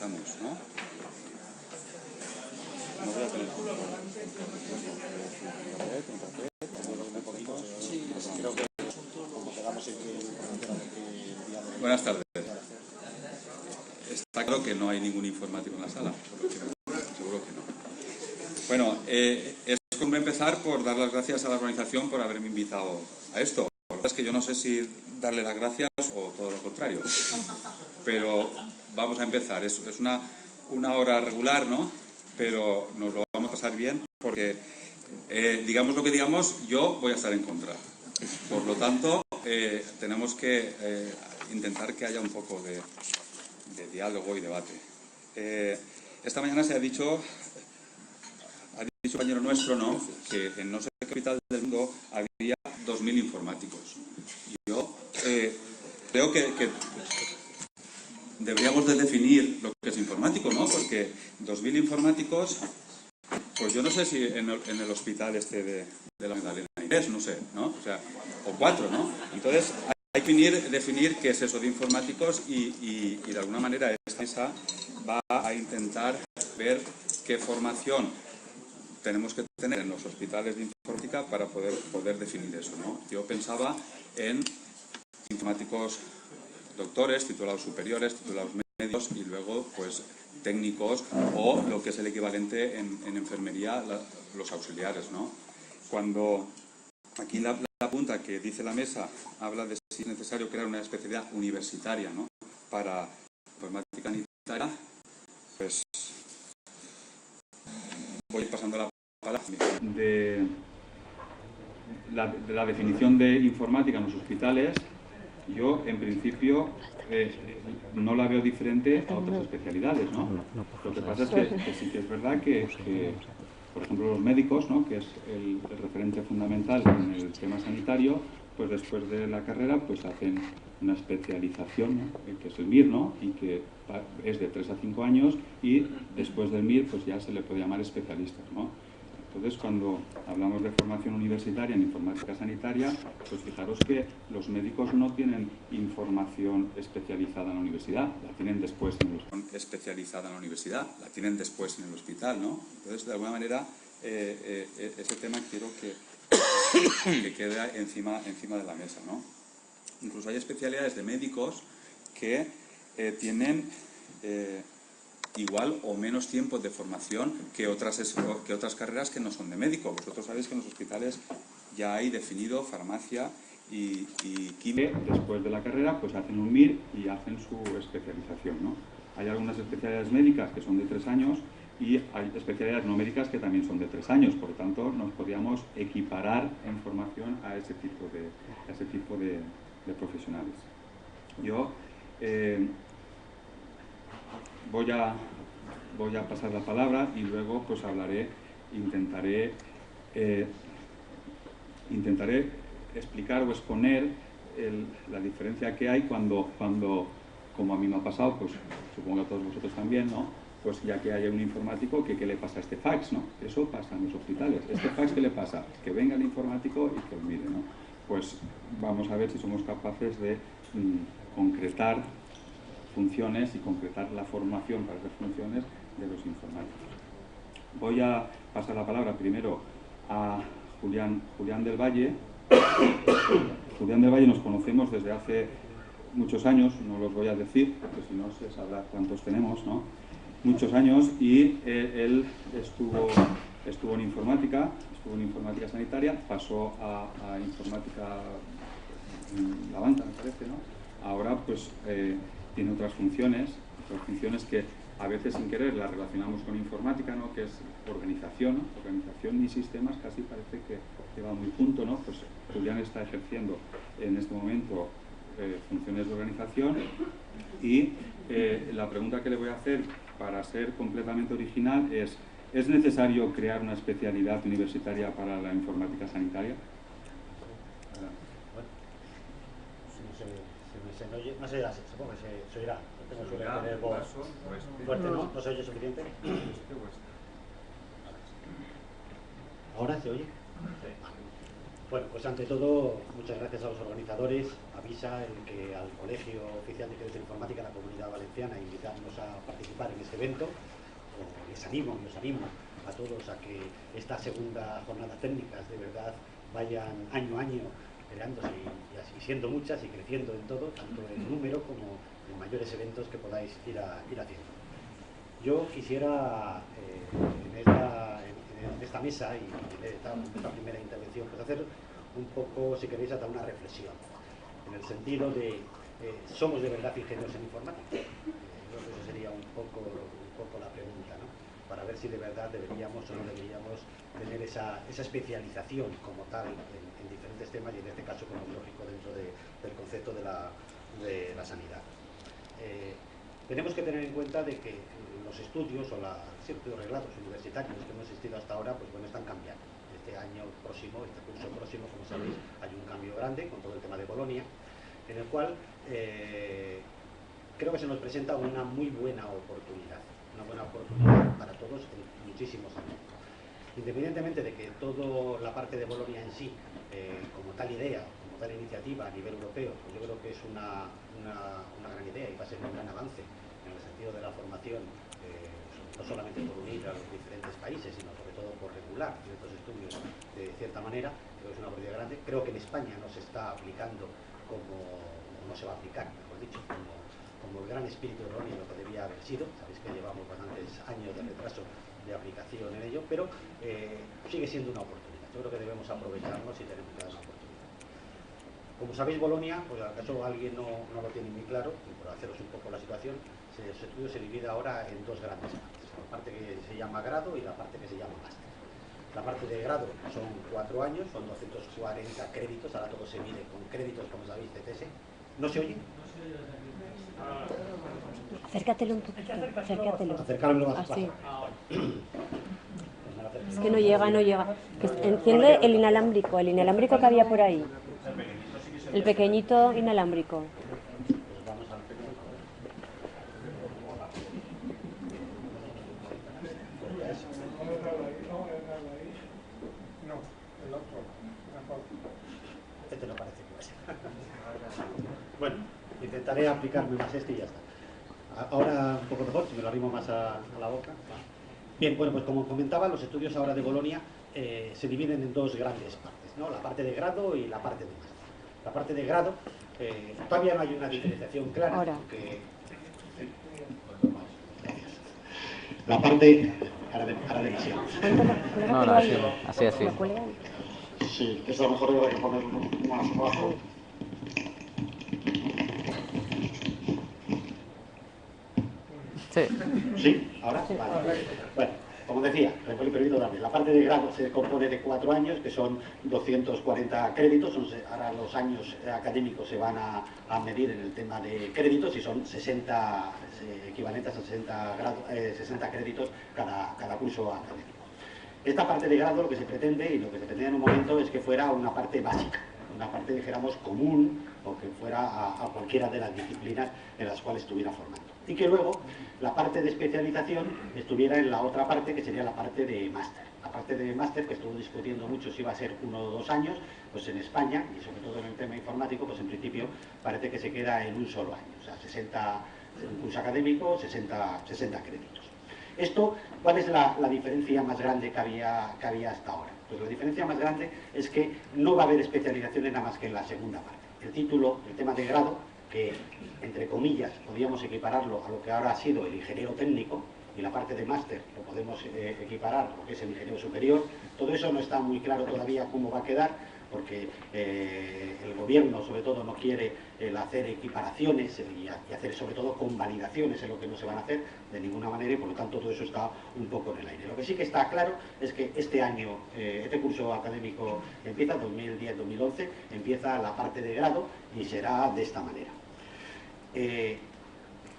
empezamos, ¿no? No voy a tener Buenas tardes. Está claro que no hay ningún informático en la sala. Seguro que no. Bueno, es como empezar por dar las gracias a la organización por haberme invitado a esto. La verdad es que yo no sé si darle las gracias o todo lo contrario. Pero vamos a empezar. Es una hora regular, ¿no? Pero nos lo vamos a pasar bien porque, digamos lo que digamos, yo voy a estar en contra. Por lo tanto, tenemos que intentar que haya un poco de diálogo y debate. Esta mañana se ha dicho un compañero nuestro, ¿no?, que en no sé qué capital del mundo había 2.000 informáticos. Yo creo que deberíamos de definir lo que es informático, ¿no? Porque 2.000 informáticos, pues yo no sé si en el hospital este de la Magdalena hay 3, no sé, ¿no? O sea, o 4, ¿no? Entonces hay que definir qué es eso de informáticos y de alguna manera esta mesa va a intentar ver qué formación tenemos que tener en los hospitales de informática para poder definir eso, ¿no? Yo pensaba en informáticos doctores, titulados superiores, titulados medios y luego pues técnicos o lo que es el equivalente en enfermería, los auxiliares, ¿no? Cuando aquí la punta que dice la mesa habla de si es necesario crear una especialidad universitaria, ¿no?, para informática sanitaria, pues voy pasando la palabra. De la definición de informática en los hospitales, yo en principio no la veo diferente a otras especialidades, ¿no? Lo que pasa es que sí que es verdad que por ejemplo, los médicos, ¿no?, que es el referente fundamental en el tema sanitario, pues después de la carrera pues hacen una especialización, ¿no?, que es el MIR, ¿no?, y que es de 3 a 5 años y después del MIR pues ya se le puede llamar especialistas, ¿no? Entonces, cuando hablamos de formación universitaria en informática sanitaria, pues fijaros que los médicos no tienen información especializada en la universidad, la tienen después en la tienen después en el hospital, ¿no? Entonces, de alguna manera, ese tema quiero que quede encima de la mesa, ¿no? Incluso hay especialidades de médicos que tienen igual o menos tiempo de formación que otras carreras que no son de médico. Vosotros sabéis que en los hospitales ya hay definido farmacia y química. Después de la carrera pues hacen un MIR y hacen su especialización, ¿no? Hay algunas especialidades médicas que son de 3 años y hay especialidades no médicas que también son de 3 años, por lo tanto nos podríamos equiparar en formación a ese tipo de profesionales. Yo voy a pasar la palabra y luego pues intentaré explicar o exponer la diferencia que hay cuando, como a mí me ha pasado, pues supongo que a todos vosotros también, ¿no?, pues ya que haya un informático, ¿qué le pasa a este fax, no? Eso pasa en los hospitales. ¿Este fax qué le pasa? Que venga el informático y que os mire, ¿no? Pues vamos a ver si somos capaces de concretar funciones y concretar la formación para esas funciones de los informáticos. Voy a pasar la palabra primero a Julián del Valle. Julián del Valle nos conocemos desde hace muchos años, no los voy a decir, porque si no se sabrá cuántos tenemos, ¿no? Muchos años, y él estuvo en informática sanitaria, pasó a informática en la banca, me parece, ¿no? Ahora pues tiene otras funciones que a veces sin querer las relacionamos con informática, ¿no?, que es organización, ¿no? Organización y sistemas casi parece que va muy junto, ¿no? Pues Julián está ejerciendo en este momento funciones de organización y la pregunta que le voy a hacer para ser completamente original ¿es necesario crear una especialidad universitaria para la informática sanitaria? No oye, no se oye, supongo que se oirá. No suele tener voz fuerte, ¿no? ¿No se oye suficiente? ¿Ahora se oye? Sí. Bueno, pues ante todo, muchas gracias a los organizadores, a VISA, al Colegio Oficial de Ingeniería Informática de la Comunidad Valenciana, invitarnos a participar en evento. Les animo y os animo a todos a que esta segunda jornada técnicas de verdad vayan año a año creándose y siendo muchas y creciendo en todo, tanto en número como en mayores eventos que podáis ir haciendo. Yo quisiera en esta mesa y en esta primera intervención pues hacer un poco, si queréis, hasta una reflexión en el sentido de ¿somos de verdad ingenieros en informática? Creo que eso sería un poco la pregunta, ¿no? Para ver si de verdad deberíamos o no deberíamos tener esa especialización como tal en diferentes temas y en este caso, como es lógico, dentro del concepto de la sanidad. Tenemos que tener en cuenta de que los estudios o los reglados universitarios que hemos existido hasta ahora, pues bueno, están cambiando. Este año próximo, este curso próximo, como sabéis, hay un cambio grande con todo el tema de Bolonia, en el cual creo que se nos presenta una muy buena oportunidad para todos en muchísimos ámbitos. Independientemente de que toda la parte de Bolonia en sí, como tal idea, como tal iniciativa a nivel europeo, pues yo creo que es una gran idea y va a ser un gran avance en el sentido de la formación, no solamente por unir a los diferentes países, sino sobre todo por regular ciertos estudios de cierta manera. Creo que es una oportunidad grande. Creo que en España no se está aplicando no se va a aplicar, mejor dicho, como el gran espíritu de Bolonia lo que debía haber sido. Sabéis que llevamos bastantes años de retraso de aplicación en ello, pero sigue siendo una oportunidad. Yo creo que debemos aprovecharnos y tenemos que dar una oportunidad. Como sabéis, Bolonia, pues acaso alguien no lo tiene muy claro, y por haceros un poco la situación, el estudio se divide ahora en dos grandes partes, la parte que se llama grado y la parte que se llama máster. La parte de grado son 4 años, son 240 créditos, ahora todo se mide con créditos, como sabéis, de TS. ¿No se oye? Acércatelo un poquito, acércatelo. Acércalo más. Así. Es que no llega. Que enciende el inalámbrico que había por ahí. El pequeñito inalámbrico. Este no parece que va. Bueno, intentaré aplicarme más y ya está. Ahora un poco mejor, si me lo arrimo más a la boca. Bien, bueno, pues como comentaba, los estudios ahora de Bolonia se dividen en dos grandes partes, ¿no? La parte de grado y la parte de máster. La parte de grado, todavía no hay una diferenciación clara. Ahora. Porque la parte... Ahora demasiado. No, así. Sí, es a lo mejor habrá que ponerlo más abajo. ¿Sí? ¿Ahora? Sí. Vale. Bueno, como decía, permito darle. La parte de grado se compone de 4 años, que son 240 créditos. Ahora los años académicos se van a medir en el tema de créditos y son 60 equivalentes a 60 créditos cada curso académico. Esta parte de grado lo que se pretende, y lo que se pretende en un momento, es que fuera una parte básica, una parte, dijéramos, común, o que fuera a cualquiera de las disciplinas en las cuales estuviera formando. Y que luego la parte de especialización estuviera en la otra parte, que sería la parte de máster. La parte de máster, que estuvo discutiendo mucho si iba a ser 1 o 2 años, pues en España, y sobre todo en el tema informático, pues en principio parece que se queda en un solo año. O sea, 60, un curso académico, 60 créditos. Esto, ¿cuál es la diferencia más grande que había hasta ahora? Pues la diferencia más grande es que no va a haber especializaciones nada más que en la segunda parte. El título, el tema de grado, que entre comillas podríamos equipararlo a lo que ahora ha sido el ingeniero técnico, y la parte de máster lo podemos equiparar a lo que es el ingeniero superior. Todo eso no está muy claro todavía cómo va a quedar, porque el gobierno sobre todo no quiere hacer equiparaciones y hacer sobre todo convalidaciones, en lo que no se van a hacer de ninguna manera, y por lo tanto todo eso está un poco en el aire. Lo que sí que está claro es que este año, este curso académico empieza, 2010-2011, empieza la parte de grado y será de esta manera.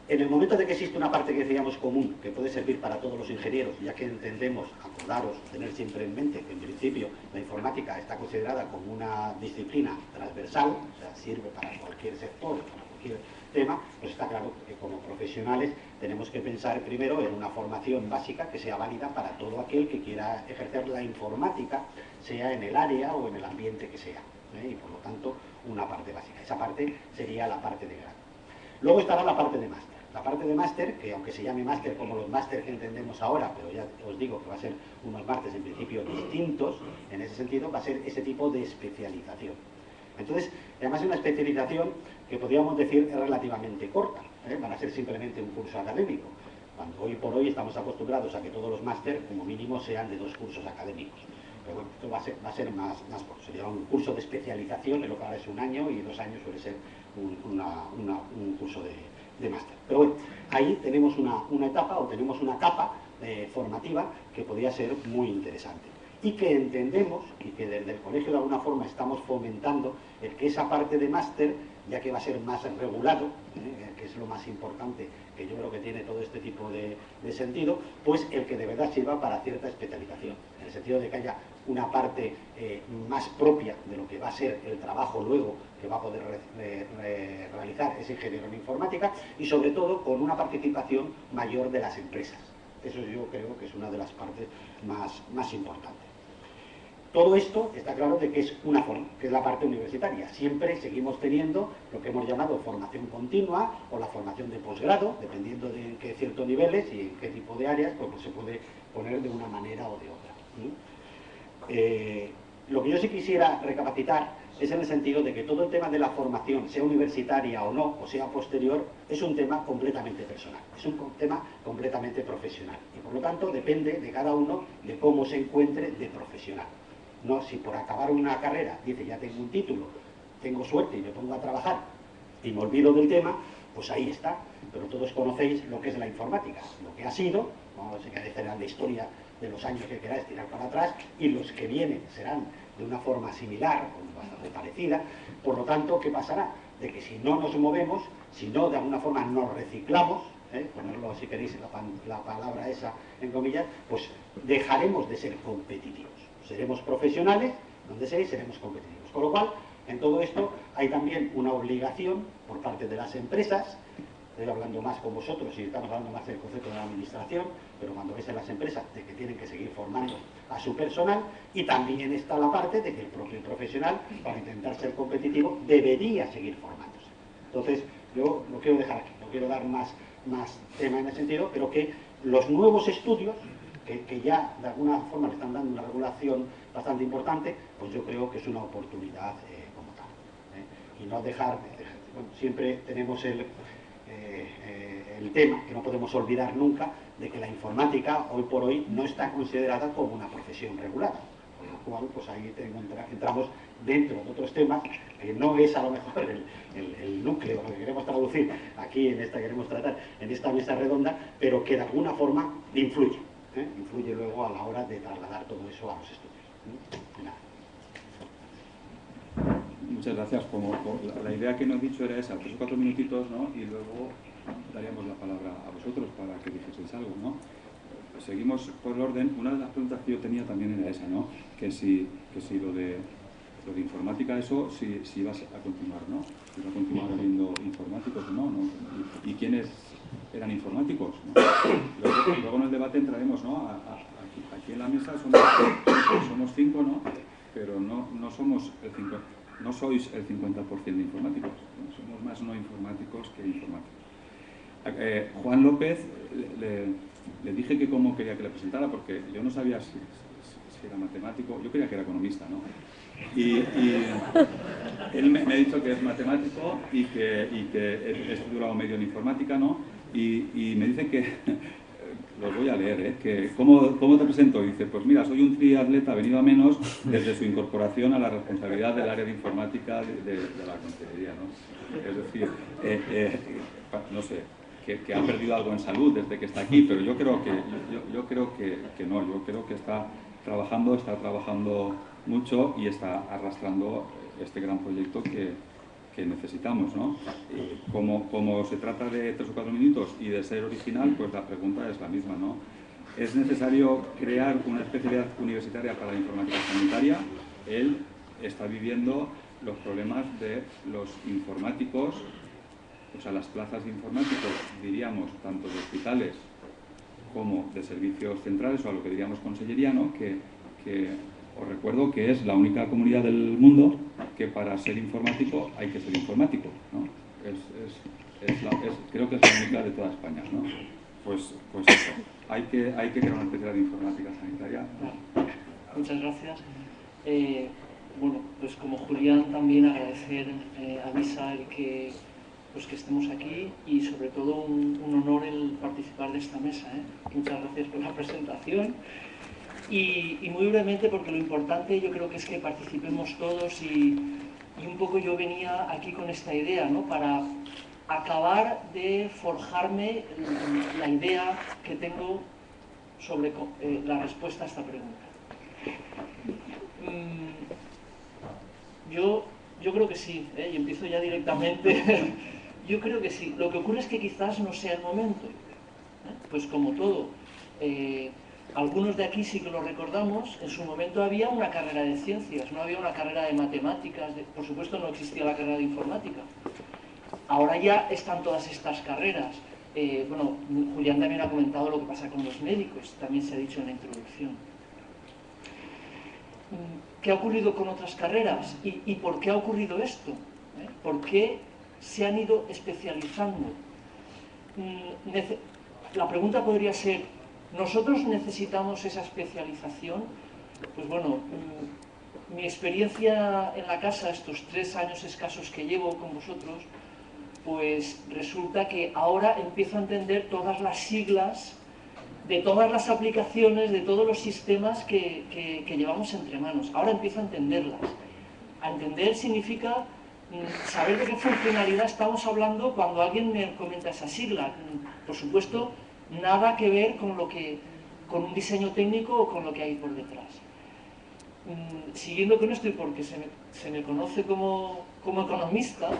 En el momento de que existe una parte que decíamos común, que puede servir para todos los ingenieros, ya que entendemos, acordaros, tener siempre en mente que en principio la informática está considerada como una disciplina transversal, o sea, sirve para cualquier sector, para cualquier tema, pues está claro que como profesionales tenemos que pensar primero en una formación básica que sea válida para todo aquel que quiera ejercer la informática, sea en el área o en el ambiente que sea, y por lo tanto una parte básica. Esa parte sería la parte de grado. Luego estará la parte de máster. La parte de máster, que aunque se llame máster como los máster que entendemos ahora, pero ya os digo que va a ser unos másters en principio distintos, en ese sentido va a ser ese tipo de especialización. Entonces, además es una especialización que podríamos decir es relativamente corta, van a ser simplemente un curso académico, cuando hoy por hoy estamos acostumbrados a que todos los máster como mínimo sean de 2 cursos académicos. Pero bueno, esto va a ser más corto, sería un curso de especialización, de lo que ahora es 1 año, y 2 años suele ser un curso de máster. Pero bueno, ahí tenemos una etapa o tenemos una capa formativa que podría ser muy interesante. Y que entendemos, y que desde el colegio de alguna forma estamos fomentando, el que esa parte de máster, ya que va a ser más regulado, que es lo más importante, que yo creo que tiene todo este tipo de sentido, pues el que de verdad sirva para cierta especialización, en el sentido de que haya una parte más propia de lo que va a ser el trabajo luego que va a poder realizar ese ingeniero en informática, y sobre todo con una participación mayor de las empresas. Eso yo creo que es una de las partes más importantes. Todo esto está claro de que es una forma, que es la parte universitaria. Siempre seguimos teniendo lo que hemos llamado formación continua o la formación de posgrado, dependiendo de en qué ciertos niveles y en qué tipo de áreas, pues se puede poner de una manera o de otra. Lo que yo sí quisiera recapacitar es en el sentido de que todo el tema de la formación, sea universitaria o no, o sea posterior, es un tema completamente personal, es un tema completamente profesional. Y por lo tanto depende de cada uno de cómo se encuentre de profesional. No, si por acabar una carrera dice ya tengo un título, tengo suerte y me pongo a trabajar y me olvido del tema, pues ahí está. Pero todos conocéis lo que es la informática, lo que ha sido, no sé qué será la historia de los años que queráis tirar para atrás, y los que vienen serán de una forma similar o bastante parecida. Por lo tanto, ¿qué pasará? De que si no nos movemos, si no de alguna forma nos reciclamos, ponerlo si queréis la palabra esa en comillas, pues dejaremos de ser competitivos. Seremos profesionales, donde seáis, seremos competitivos. Con lo cual, en todo esto hay también una obligación por parte de las empresas. Estoy hablando más con vosotros y estamos hablando más del concepto de la administración, pero cuando ves en las empresas de que tienen que seguir formando a su personal, y también está la parte de que el propio profesional, para intentar ser competitivo, debería seguir formándose. Entonces, yo lo quiero dejar aquí, no quiero dar más tema en ese sentido, pero que los nuevos estudios, que ya de alguna forma le están dando una regulación bastante importante, pues yo creo que es una oportunidad como tal. Y no dejar, bueno, siempre tenemos el tema que no podemos olvidar nunca, de que la informática hoy por hoy no está considerada como una profesión regulada, con lo cual pues ahí entramos dentro de otros temas que no es a lo mejor el núcleo, lo que queremos traducir aquí en esta queremos tratar en esta mesa redonda, pero que de alguna forma influye luego a la hora de trasladar todo eso a los estudios. Muchas gracias. La idea que nos has dicho era esa, 3 o 4 minutitos, ¿no? Y luego daríamos la palabra a vosotros para que dijeseis algo, ¿no? Seguimos por el orden. Una de las preguntas que yo tenía también era esa, ¿no? Que si lo de informática, eso, si vas a continuar, ¿no? Si va a continuar habiendo informáticos o no, ¿no? ¿Y quiénes eran informáticos, ¿no? Luego en el debate entraremos, ¿no? Aquí en la mesa somos 5, ¿no? Pero no somos no sois el 50% de informáticos, ¿no? Somos más no informáticos que informáticos. Juan López, le dije que cómo quería que le presentara, porque yo no sabía si era matemático, yo creía que era economista, ¿no? Y él me ha dicho que es matemático y que he estudiado medio en informática, ¿no? Y me dice que, los voy a leer, que ¿cómo te presento? Y dice, pues mira, soy un triatleta venido a menos desde su incorporación a la responsabilidad del área de informática de la consellería, ¿no? Es decir, no sé, que ha perdido algo en salud desde que está aquí, pero yo creo que no, yo creo que está trabajando mucho y está arrastrando este gran proyecto que necesitamos, ¿no? Como se trata de 3 o 4 minutos y de ser original, pues la pregunta es la misma, ¿no? ¿Es necesario crear una especialidad universitaria para la informática sanitaria? Él está viviendo los problemas de los informáticos, o sea, las plazas de informáticos, diríamos, tanto de hospitales como de servicios centrales, o a lo que diríamos consellería, ¿no? Que os recuerdo que es la única comunidad del mundo que para ser informático hay que ser informático, ¿no? creo que es la única de toda España, ¿no? Pues eso, hay que crear una especialidad de informática sanitaria. Muchas gracias. Bueno, pues como Julián también agradecer a Misa el que estemos aquí y sobre todo un honor el participar de esta mesa. Muchas gracias por la presentación y muy brevemente porque lo importante yo creo que es que participemos todos y un poco yo venía aquí con esta idea, ¿no? Para acabar de forjarme la idea que tengo sobre la respuesta a esta pregunta. Yo creo que sí, y empiezo ya directamente. Yo creo que sí. Lo que ocurre es que quizás no sea el momento. Pues como todo. Algunos de aquí sí que lo recordamos, en su momento había una carrera de ciencias, no había una carrera de matemáticas, por supuesto no existía la carrera de informática. Ahora ya están todas estas carreras. Bueno, Julián también ha comentado lo que pasa con los médicos, también se ha dicho en la introducción. ¿Qué ha ocurrido con otras carreras? ¿Y por qué ha ocurrido esto? ¿Por qué se han ido especializando? La pregunta podría ser, ¿nosotros necesitamos esa especialización? Pues bueno, mi experiencia en la casa, estos 3 años escasos que llevo con vosotros, pues resulta que ahora empiezo a entender todas las siglas de todas las aplicaciones, de todos los sistemas que llevamos entre manos. Ahora empiezo a entenderlas. A entender significa saber de qué funcionalidad estamos hablando cuando alguien me comenta esa sigla. Por supuesto, nada que ver con un diseño técnico o con lo que hay por detrás. Siguiendo con esto y porque se me conoce como economista,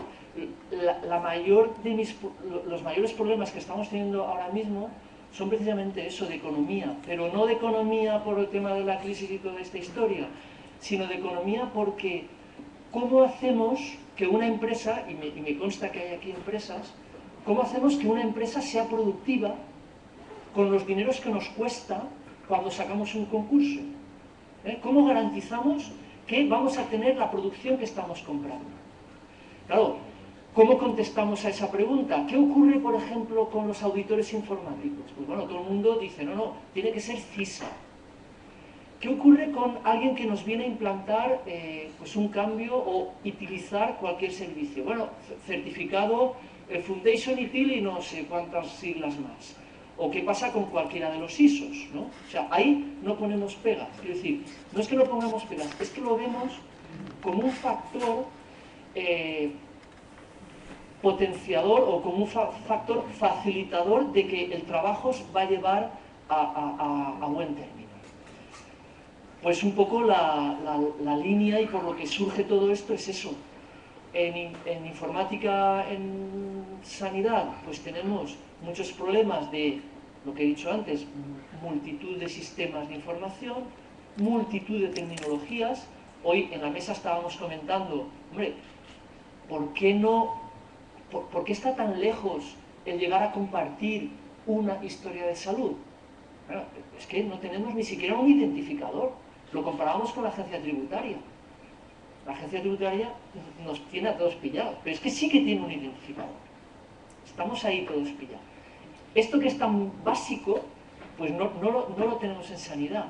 los mayores problemas que estamos teniendo ahora mismo son precisamente eso, de economía, pero no de economía por el tema de la crisis y toda esta historia, sino de economía porque ¿cómo hacemos que una empresa, y me consta que hay aquí empresas, cómo hacemos que una empresa sea productiva con los dineros que nos cuesta cuando sacamos un concurso? ¿Cómo garantizamos que vamos a tener la producción que estamos comprando? Claro, ¿cómo contestamos a esa pregunta? ¿Qué ocurre, por ejemplo, con los auditores informáticos? Pues bueno, todo el mundo dice, no, tiene que ser CISA. ¿Qué ocurre con alguien que nos viene a implantar pues un cambio o utilizar cualquier servicio? Bueno, certificado Foundation ITIL y no sé cuántas siglas más. ¿O qué pasa con cualquiera de los ISOs? ¿No? O sea, ahí no ponemos pegas. Quiero decir, no es que no pongamos pegas, es que lo vemos como un factor potenciador o como un factor facilitador de que el trabajo os va a llevar a buen término. Pues un poco la línea y por lo que surge todo esto es eso. En informática, en sanidad, pues tenemos muchos problemas de, lo que he dicho antes, multitud de sistemas de información, multitud de terminologías. Hoy en la mesa estábamos comentando, hombre, ¿por qué está tan lejos el llegar a compartir una historia de salud? Bueno, es que no tenemos ni siquiera un identificador. Lo comparamos con la agencia tributaria. La agencia tributaria nos tiene a todos pillados, pero es que sí que tiene un identificador. Estamos ahí todos pillados. Esto que es tan básico, pues no lo tenemos en sanidad.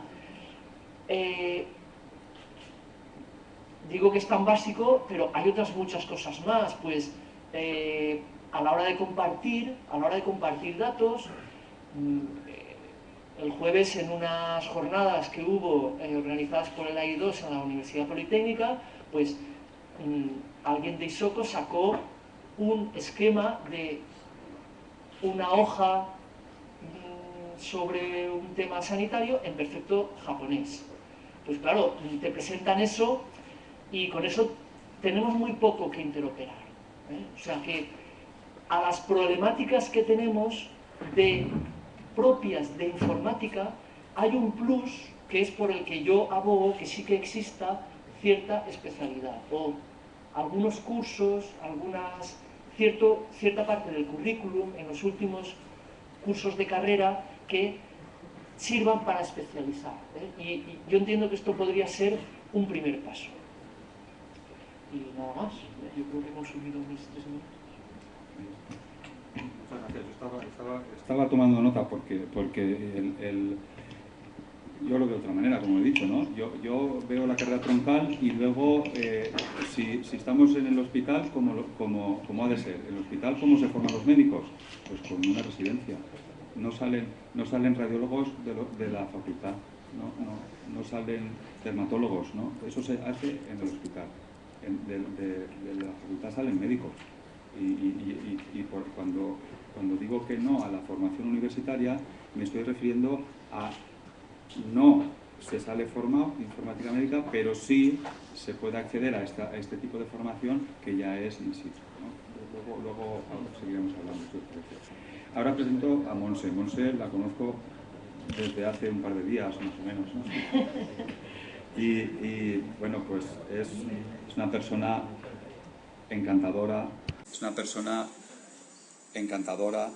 Digo que es tan básico, pero hay otras muchas cosas más. Pues a la hora de compartir datos, el jueves en unas jornadas que hubo organizadas por el AI2 en la Universidad Politécnica, pues alguien de ISOCO sacó un esquema de una hoja sobre un tema sanitario en perfecto japonés. Pues claro, te presentan eso y con eso tenemos muy poco que interoperar. O sea que a las problemáticas que tenemos propias de informática hay un plus que es por el que yo abogo que sí que exista cierta especialidad o algunos cursos, cierta parte del currículum en los últimos cursos de carrera que sirvan para especializar. Y yo entiendo que esto podría ser un primer paso. Y nada más, yo creo que he consumido mis 3 minutos. Muchas gracias. Estaba tomando nota porque yo lo veo de otra manera, como he dicho, ¿no? Yo veo la carrera troncal y luego, si estamos en el hospital, ¿cómo ha de ser? ¿El hospital cómo se forman los médicos? Pues con una residencia. No salen radiólogos de la facultad, no salen dermatólogos, ¿no? Eso se hace en el hospital. De la facultad salen médicos. Cuando digo que no a la formación universitaria, me estoy refiriendo a no se sale formado en informática médica, pero sí se puede acceder a este tipo de formación que ya es in situ, ¿no? Luego seguiremos hablando. Ahora presento a Monse. Monse la conozco desde hace un par de días, más o menos, ¿no? Y bueno, pues es una persona encantadora. Es una persona encantadora,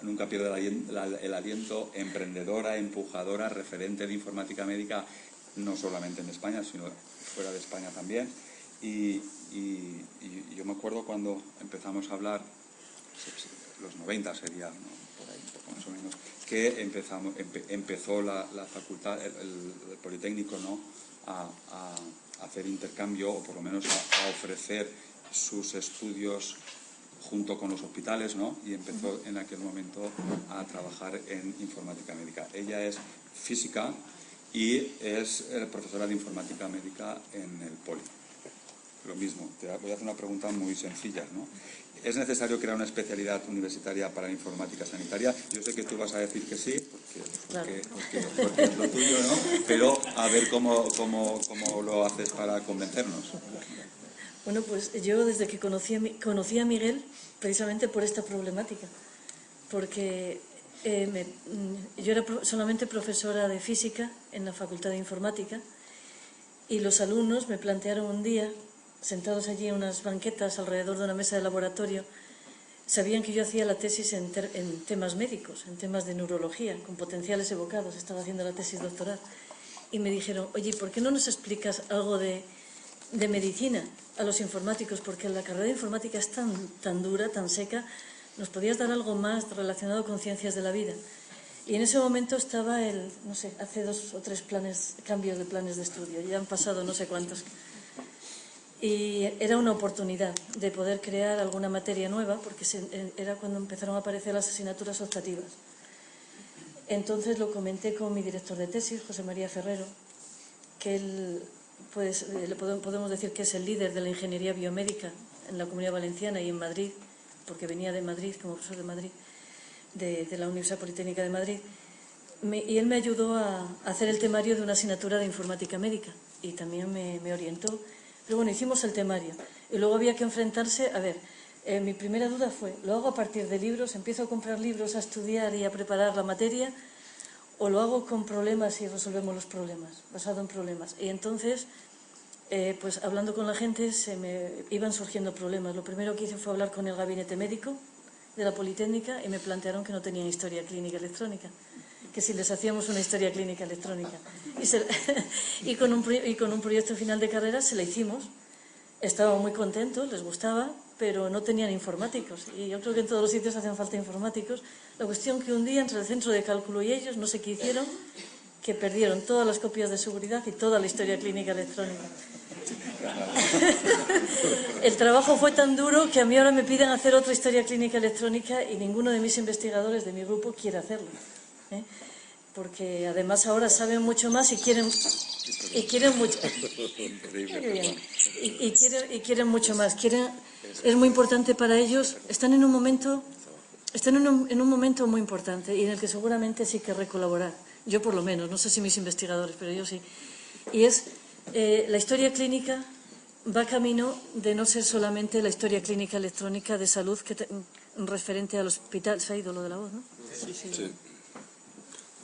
nunca pierde el aliento, emprendedora, empujadora, referente de informática médica, no solamente en España, sino fuera de España también. Y yo me acuerdo cuando empezamos a hablar, los 90 sería, ¿no? Por ahí, un poco más o menos, que empezó la facultad, el Politécnico, ¿no? a hacer intercambio, o por lo menos a ofrecer sus estudios junto con los hospitales, ¿no? Y empezó en aquel momento a trabajar en informática médica. Ella es física y es profesora de informática médica en el Poli. Lo mismo, te voy a hacer una pregunta muy sencilla, ¿no? ¿Es necesario crear una especialidad universitaria para la informática sanitaria? Yo sé que tú vas a decir que sí, porque es lo tuyo, ¿no? Pero a ver cómo lo haces para convencernos. Bueno, pues yo desde que conocí a Miguel, precisamente por esta problemática, porque yo era solamente profesora de física en la Facultad de Informática y los alumnos me plantearon un día, sentados allí en unas banquetas alrededor de una mesa de laboratorio, sabían que yo hacía la tesis en temas médicos, en temas de neurología, con potenciales evocados, estaba haciendo la tesis doctoral, y me dijeron, oye, ¿por qué no nos explicas algo de medicina a los informáticos? Porque la carrera de informática es tan dura, tan seca, ¿nos podías dar algo más relacionado con ciencias de la vida? Y en ese momento estaba no sé, hace 2 o 3 cambios de planes de estudio, ya han pasado no sé cuántos. Y era una oportunidad de poder crear alguna materia nueva, porque era cuando empezaron a aparecer las asignaturas optativas. Entonces lo comenté con mi director de tesis, José María Ferrero, que él, pues, podemos decir que es el líder de la ingeniería biomédica en la Comunidad Valenciana y en Madrid, porque venía de Madrid, como profesor de Madrid, de la Universidad Politécnica de Madrid, y él me ayudó a hacer el temario de una asignatura de informática médica y también me orientó. Pero bueno, hicimos el temario y luego había que enfrentarse, a ver, mi primera duda fue, ¿lo hago a partir de libros? ¿Empiezo a comprar libros, a estudiar y a preparar la materia? ¿O lo hago con problemas y resolvemos los problemas, basado en problemas? Y entonces, pues hablando con la gente, se me iban surgiendo problemas. Lo primero que hice fue hablar con el gabinete médico de la Politécnica y me plantearon que no tenían historia clínica electrónica, que si les hacíamos una historia clínica electrónica. Y con un proyecto final de carrera se la hicimos. Estaban muy contentos, les gustaba, pero no tenían informáticos. Y yo creo que en todos los sitios hacen falta informáticos. La cuestión que un día entre el centro de cálculo y ellos, no sé qué hicieron, que perdieron todas las copias de seguridad y toda la historia clínica electrónica. El trabajo fue tan duro que a mí ahora me piden hacer otra historia clínica electrónica y ninguno de mis investigadores de mi grupo quiere hacerlo, ¿eh? Porque además ahora saben mucho más y quieren mucho y quieren mucho más. Es muy importante para ellos. Están en un momento muy importante y en el que seguramente sí querré colaborar. Yo por lo menos, no sé si mis investigadores, pero yo sí. Y es la historia clínica va camino de no ser solamente la historia clínica electrónica de salud referente al hospital. Se ha ido lo de la voz, ¿no? Sí.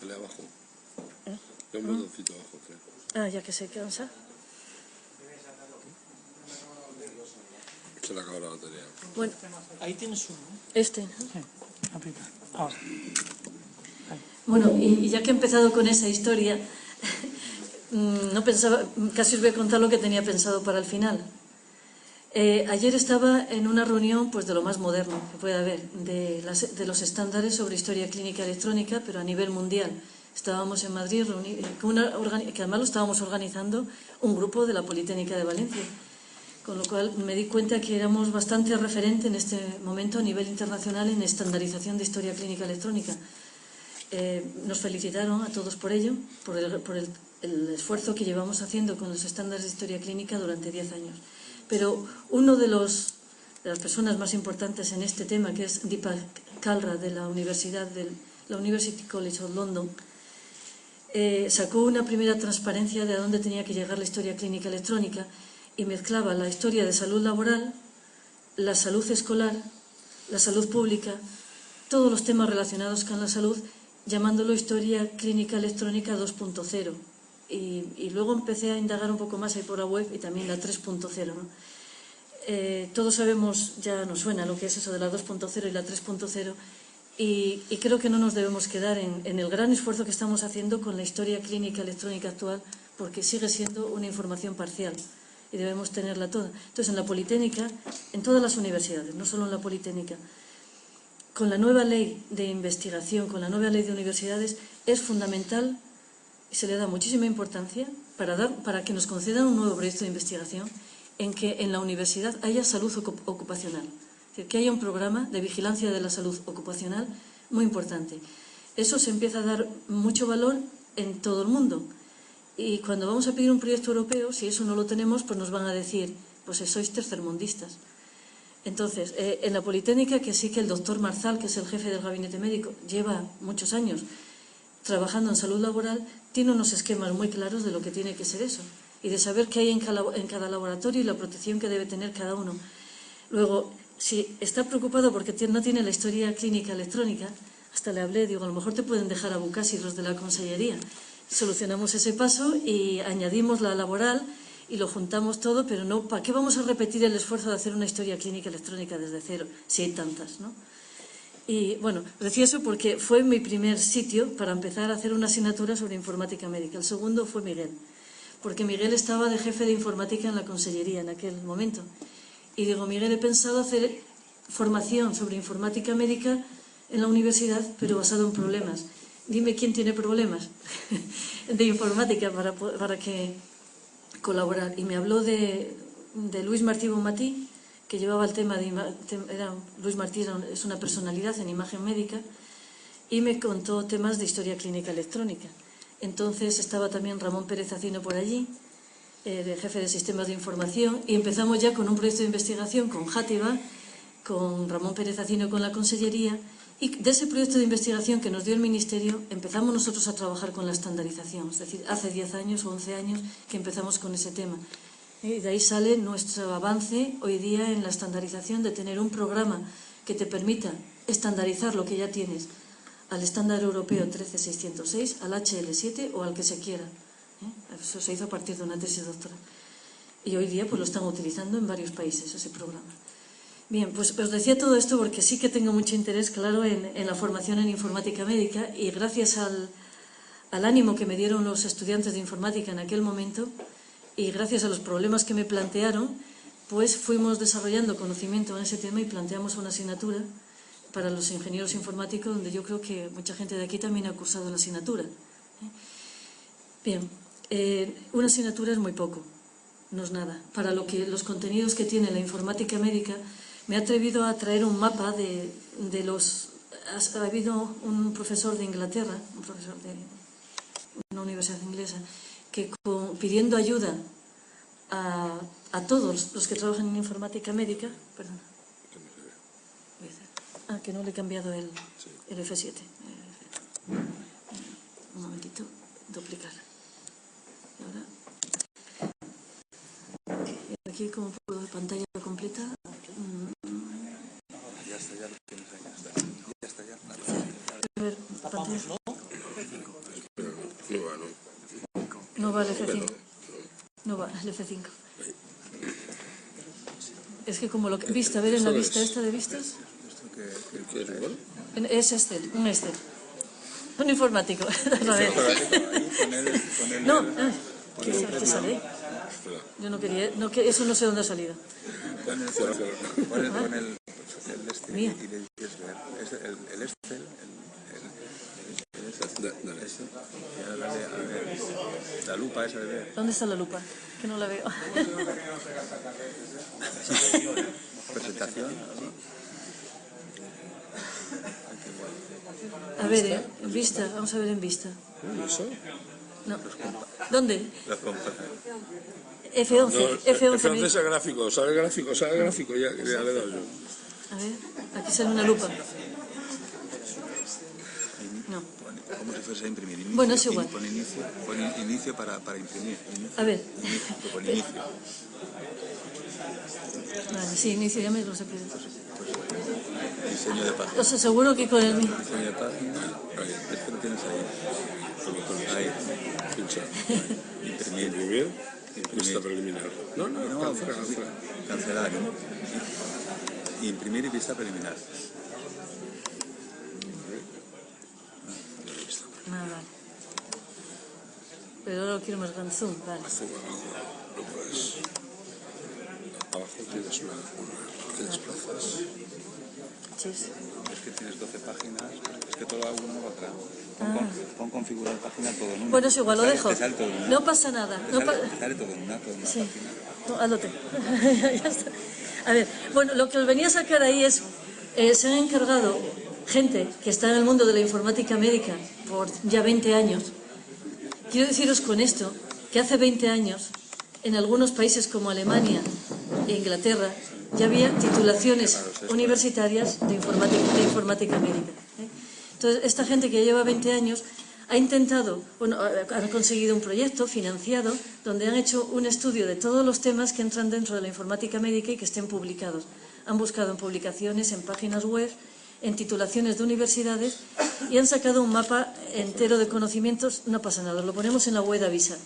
Dale abajo. Un botoncito abajo, creo. Ah, ya que se cansa. Se le acabó la batería. Bueno, Ahí tienes uno. ¿no? Ahora. Bueno, y ya que he empezado con esa historia, no pensaba, casi os voy a contar lo que tenía pensado para el final. Ayer estaba en una reunión pues, de lo más moderno que puede haber, de los estándares sobre historia clínica electrónica, pero a nivel mundial. Estábamos en Madrid, que además lo estábamos organizando un grupo de la Politécnica de Valencia, con lo cual me di cuenta que éramos bastante referente en este momento a nivel internacional en estandarización de historia clínica electrónica. Nos felicitaron a todos por ello, por el esfuerzo que llevamos haciendo con los estándares de historia clínica durante 10 años. Pero uno de las personas más importantes en este tema, que es Deepak Kalra de la University College of London, sacó una primera transparencia de a dónde tenía que llegar la historia clínica electrónica y mezclaba la historia de salud laboral, la salud escolar, la salud pública, todos los temas relacionados con la salud, llamándolo historia clínica electrónica 2.0. Y luego empecé a indagar un poco más ahí por la web y también la 3.0, ¿no? Todos sabemos, ya nos suena lo que es eso de la 2.0 y la 3.0 y creo que no nos debemos quedar en el gran esfuerzo que estamos haciendo con la historia clínica electrónica actual, porque sigue siendo una información parcial y debemos tenerla toda. Entonces, en la Politécnica, en todas las universidades, no solo en la Politécnica, con la nueva ley de investigación, con la nueva ley de universidades, es fundamental y se le da muchísima importancia para que nos concedan un nuevo proyecto de investigación en que en la universidad haya salud ocupacional. Es decir, que haya un programa de vigilancia de la salud ocupacional muy importante. Eso se empieza a dar mucho valor en todo el mundo. Y cuando vamos a pedir un proyecto europeo, si eso no lo tenemos, pues nos van a decir, pues sois tercermundistas. Entonces, en la Politécnica, que sí que el doctor Marzal, que es el jefe del gabinete médico, lleva muchos años trabajando en salud laboral, tiene unos esquemas muy claros de lo que tiene que ser eso y de saber qué hay en cada laboratorio y la protección que debe tener cada uno. Luego, si está preocupado porque no tiene la historia clínica electrónica, hasta le hablé, digo, a lo mejor te pueden dejar a Bucasi los de la consellería. Solucionamos ese paso y añadimos la laboral y lo juntamos todo, pero no, ¿para qué vamos a repetir el esfuerzo de hacer una historia clínica electrónica desde cero, si hay tantas, ¿no? Y bueno, decía eso porque fue mi primer sitio para empezar a hacer una asignatura sobre informática médica. El segundo fue Miguel, porque Miguel estaba de jefe de informática en la consellería en aquel momento. Y digo, Miguel, he pensado hacer formación sobre informática médica en la universidad, pero basado en problemas. Dime quién tiene problemas de informática para que colaborar. Y me habló de Luis Martí Bonmatí, que llevaba el tema Luis Martí es una personalidad en imagen médica, y me contó temas de historia clínica electrónica. Entonces estaba también Ramón Pérez Acino por allí, de jefe de sistemas de información, y empezamos ya con un proyecto de investigación con Játiva, con Ramón Pérez Acino con la consellería, y de ese proyecto de investigación que nos dio el Ministerio empezamos nosotros a trabajar con la estandarización, es decir, hace 10 años o 11 años que empezamos con ese tema. Y de ahí sale nuestro avance hoy día en la estandarización, de tener un programa que te permita estandarizar lo que ya tienes al estándar europeo 13606, al HL7 o al que se quiera. Eso se hizo a partir de una tesis doctoral. Y hoy día pues lo están utilizando en varios países, ese programa. Bien, pues os decía todo esto porque sí que tengo mucho interés, claro, en la formación en informática médica, y gracias al ánimo que me dieron los estudiantes de informática en aquel momento, y gracias a los problemas que me plantearon, pues fuimos desarrollando conocimiento en ese tema y planteamos una asignatura para los ingenieros informáticos, donde yo creo que mucha gente de aquí también ha cursado la asignatura. Bien, una asignatura es muy poco, no es nada. Para los contenidos que tiene la informática médica, me he atrevido a traer un mapa de los... Ha habido un profesor de Inglaterra, un profesor de una universidad inglesa, que pidiendo ayuda a todos los que trabajan en informática médica, perdón, que no le he cambiado el F7. Un momentito, duplicar. Y ahora, aquí como puedo ver pantalla completa. Ya está, ya lo tienes ahí. Ya está, ya. A ver, pantalla. No va, ¿no? No va el F5. No va el F5. Es que como lo que... Vista, a ver en la vista esta de vistas. ¿Qué es igual? Es Excel, un Excel. Un informático. No, ¿Qué sale? Yo no quería, eso no sé dónde ha salido. Pon el este y le dices ver. El Excel, ese, y ahora dale a ver. La lupa esa de ver. ¿Dónde está la lupa? Que no la veo. Presentación. A ver, en vista, vamos a ver en vista. ¿Eso? No. ¿Dónde? Las compras. F11, F11. F11 es el gráfico, sale el gráfico, ya le he dado yo. A ver, aquí sale una lupa. No. Como si fuese a imprimir. Inicio, bueno, es igual. Pon inicio para imprimir. Inicio, a ver. Pon inicio. Vale, sí, inicio, ya me lo sé. Diseño de página. Os aseguro que con el mío. Diseño de página. Este lo tienes ahí. Ahí. Pincha. Imprimir. Vista preliminar. No, Cancelar. Imprimir y vista preliminar. Vale. Pero ahora lo quiero más grande. Zoom, vale. Azul abajo. Lo puedes. Abajo tienes una que desplazas. Chis. Es que tienes 12 páginas. Es que todo lo hago una u otra. Pon configurar página todo en una. Bueno, es igual, lo dejo. Te sale todo en una. No pasa nada. Te sale todo en una sí. página. No, hazlote. Ya está. A ver, bueno, lo que os venía a sacar ahí es, se han encargado gente que está en el mundo de la informática médica por ya 20 años. Quiero deciros con esto que hace 20 años, en algunos países como Alemania e Inglaterra, ya había titulaciones universitarias de informática médica. Entonces, esta gente que lleva 20 años ha intentado, bueno, han conseguido un proyecto financiado donde han hecho un estudio de todos los temas que entran dentro de la informática médica y que estén publicados. Han buscado en publicaciones, en páginas web, en titulaciones de universidades y han sacado un mapa entero de conocimientos. No pasa nada, lo ponemos en la web de Avisa,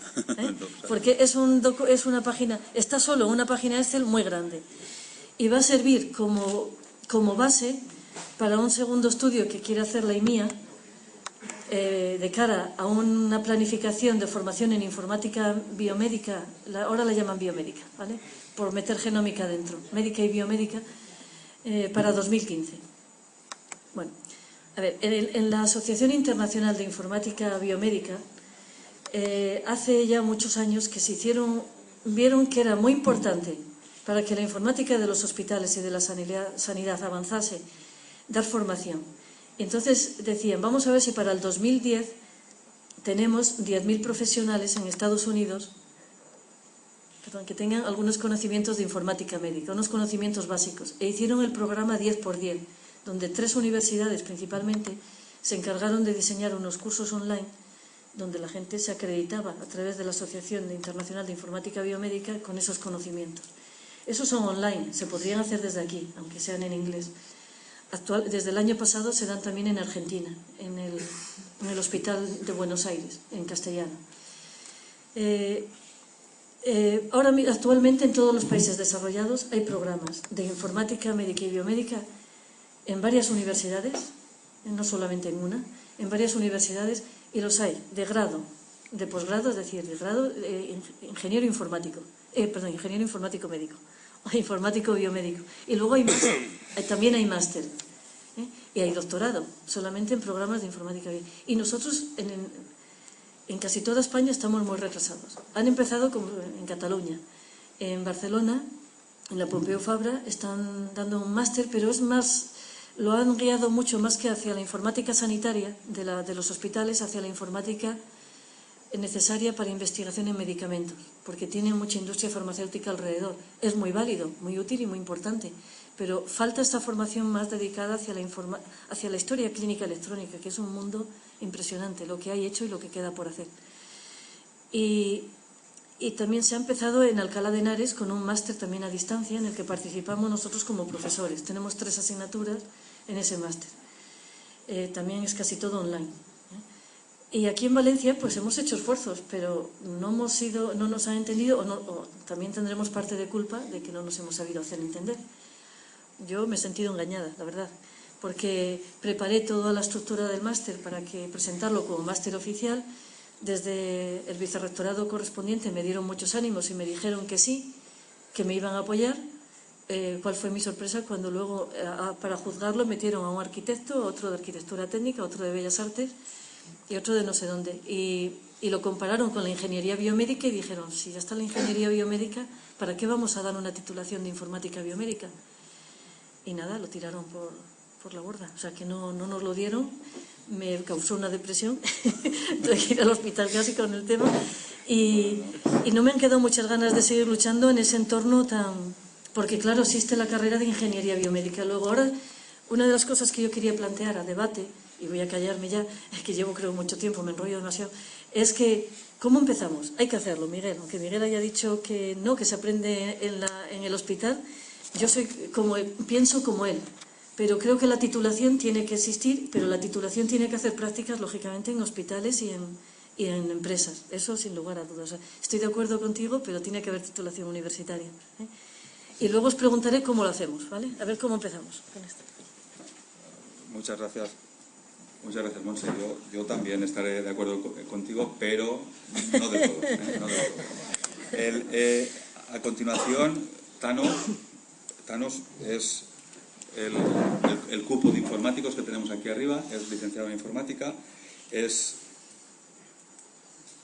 porque es una página, está solo una página Excel muy grande y va a servir como base para un segundo estudio que quiere hacer la IMIA de cara a una planificación de formación en informática biomédica, ahora la llaman biomédica, ¿vale? Por meter genómica dentro, médica y biomédica, para 2015. Bueno, a ver, en la Asociación Internacional de Informática Biomédica, hace ya muchos años que vieron que era muy importante para que la informática de los hospitales y de la sanidad avanzase, dar formación. Entonces decían, vamos a ver si para el 2010 tenemos 10.000 profesionales en Estados Unidos que tengan algunos conocimientos de informática médica, unos conocimientos básicos. E hicieron el programa 10x10, donde 3 universidades principalmente se encargaron de diseñar unos cursos online donde la gente se acreditaba a través de la Asociación Internacional de Informática Biomédica con esos conocimientos. Esos son online, se podrían hacer desde aquí, aunque sean en inglés. Desde el año pasado se dan también en Argentina, en el Hospital de Buenos Aires, en castellano. Actualmente en todos los países desarrollados hay programas de informática médica y biomédica en varias universidades, no solamente en una, en varias universidades, y los hay de grado, de posgrado, es decir, de grado ingeniero informático médico, o informático biomédico, y luego también hay máster, y hay doctorado, solamente en programas de informática. Y nosotros en casi toda España estamos muy retrasados. Han empezado en Cataluña, en Barcelona, en la Pompeu Fabra, están dando un máster, pero es más, lo han guiado mucho más que hacia la informática sanitaria de los hospitales, hacia la informática necesaria para investigación en medicamentos, porque tiene mucha industria farmacéutica alrededor. Es muy válido, muy útil y muy importante, pero falta esta formación más dedicada hacia la historia clínica electrónica, que es un mundo impresionante, lo que hay hecho y lo que queda por hacer. Y también se ha empezado en Alcalá de Henares con un máster también a distancia en el que participamos nosotros como profesores. Tenemos 3 asignaturas en ese máster. También es casi todo online. Y aquí en Valencia pues hemos hecho esfuerzos, pero no nos han entendido o también tendremos parte de culpa de que no nos hemos sabido hacer entender. Yo me he sentido engañada, la verdad, porque preparé toda la estructura del máster para presentarlo como máster oficial. desde el vicerrectorado correspondiente me dieron muchos ánimos y me dijeron que sí, que me iban a apoyar. ¿Cuál fue mi sorpresa cuando luego para juzgarlo metieron a un arquitecto, otro de arquitectura técnica, otro de bellas artes y otro de no sé dónde, y lo compararon con la ingeniería biomédica y dijeron, si ya está la ingeniería biomédica, ¿para qué vamos a dar una titulación de informática biomédica? Y nada, lo tiraron por la borda, o sea que no nos lo dieron. Me causó una depresión, tuve que ir al hospital casi con el tema y no me han quedado muchas ganas de seguir luchando en ese entorno tan... Porque claro, existe la carrera de ingeniería biomédica. Luego ahora, una de las cosas que yo quería plantear a debate, y voy a callarme ya, es que llevo creo mucho tiempo, me enrollo demasiado, es que, ¿cómo empezamos? Hay que hacerlo, Miguel, aunque Miguel haya dicho que no, que se aprende en el hospital, yo pienso como él. Pero creo que la titulación tiene que existir, pero la titulación tiene que hacer prácticas, lógicamente, en hospitales y en empresas. Eso sin lugar a dudas. O sea, estoy de acuerdo contigo, pero tiene que haber titulación universitaria, ¿eh? Y luego os preguntaré cómo lo hacemos, ¿vale? A ver cómo empezamos con esto. Muchas gracias. Muchas gracias, Monse. Yo también estaré de acuerdo contigo, pero no de todo. No de todo. A continuación, Thanos es el cupo de informáticos que tenemos aquí arriba, es licenciado en informática, es